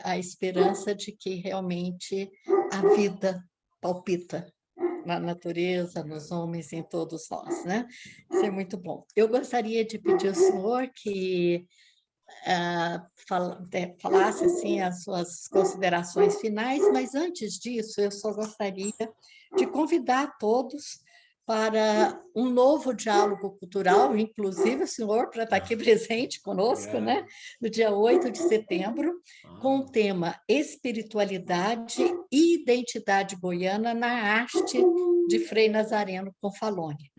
Speaker 1: A esperança de que realmente a vida palpita na natureza, nos homens, em todos nós, né? Isso é muito bom. Eu gostaria de pedir ao senhor que falasse assim as suas considerações finais, mas antes disso eu só gostaria de convidar todos para um novo diálogo cultural, inclusive o senhor para estar aqui presente conosco, né? No dia 8 de setembro, com o tema Espiritualidade e Identidade Goiana na Arte de Frei Nazareno Confalone.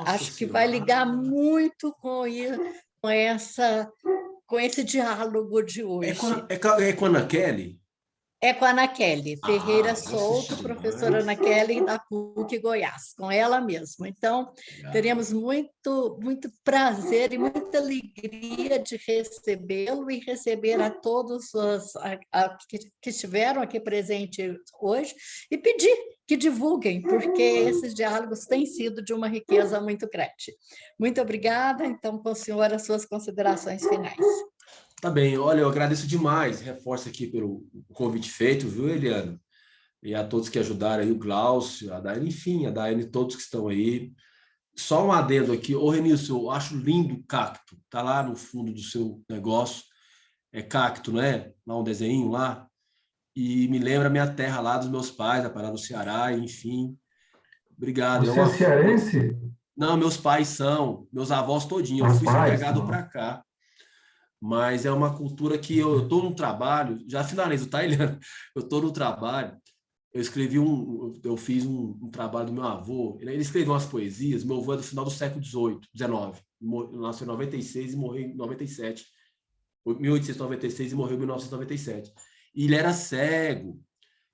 Speaker 1: Acho que vai ligar muito com esse diálogo de hoje.
Speaker 2: É com a Ana Kelly?
Speaker 1: É com a Ana Kelly Ferreira Souto,
Speaker 2: demais.
Speaker 1: professora Ana Kelly da PUC Goiás, com ela mesma. Então, teremos muito prazer e muita alegria de recebê-lo e receber a todos que estiveram aqui presentes hoje e pedir que divulguem, porque esses diálogos têm sido de uma riqueza muito grande. Muito obrigada. Então, com o senhor, as suas considerações finais.
Speaker 2: Tá bem, olha, eu agradeço demais, reforço aqui pelo convite feito, viu, Eliana? E a todos que ajudaram aí, o Glaucio, a Daiane, enfim, a Daiane, todos que estão aí. Só um adendo aqui, ô Renilson, eu acho lindo o cacto, tá lá no fundo do seu negócio, é cacto, não é? Lá um desenho lá, e me lembra a minha terra lá dos meus pais, a Pará do Ceará, enfim. Obrigado.
Speaker 3: Você é cearense?
Speaker 2: Não, meus pais são, meus avós todinho, eu fui segregado para cá. Mas é uma cultura que eu estou no trabalho, já finalizo, tá, Eliana? Eu estou no trabalho, eu fiz um trabalho do meu avô, ele escreveu umas poesias, meu avô é do final do século XVIII, XIX, nasceu em 96 e morreu em 97, 1896 e morreu em 1997. E ele era cego,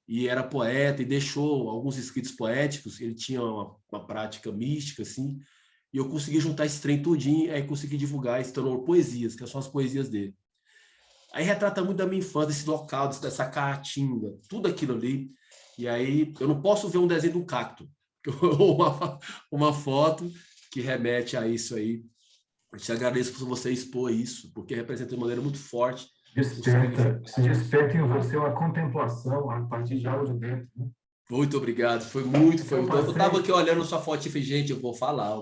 Speaker 2: e era poeta, e deixou alguns escritos poéticos, ele tinha uma prática mística, assim, e eu consegui juntar esse trem tudinho, aí consegui divulgar e se tornou poesias, que são as poesias dele. Aí retrata muito da minha infância, desse local, dessa caatinga, tudo aquilo ali. E aí eu não posso ver um desenho de um cacto, ou uma foto que remete a isso aí. Eu te agradeço por você expor isso, porque representa de maneira muito forte.
Speaker 3: Desperta em você uma contemplação a partir de algo de dentro, né?
Speaker 2: Muito obrigado, foi muito. Eu estava aqui olhando sua foto e falei, gente, eu vou falar.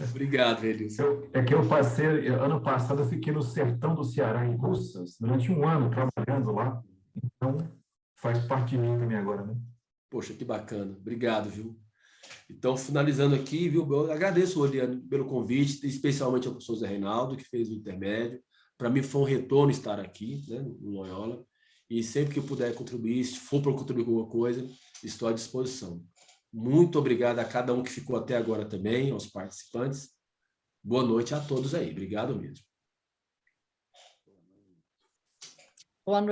Speaker 2: Obrigado, Renilson.
Speaker 3: É que eu passei, ano passado, eu fiquei no sertão do Ceará, em Russas, durante um ano trabalhando lá, então faz parte de mim também agora, né?
Speaker 2: Poxa, que bacana, obrigado, viu? Então, finalizando aqui, viu, eu agradeço, Oliane, pelo convite, especialmente ao professor Zé Reinaldo, que fez o intermédio. Para mim foi um retorno estar aqui, né, no Loyola, e sempre que eu puder contribuir, se for para contribuir com alguma coisa, estou à disposição. Muito obrigado a cada um que ficou até agora também, aos participantes. Boa noite a todos aí. Obrigado mesmo.
Speaker 1: Boa noite.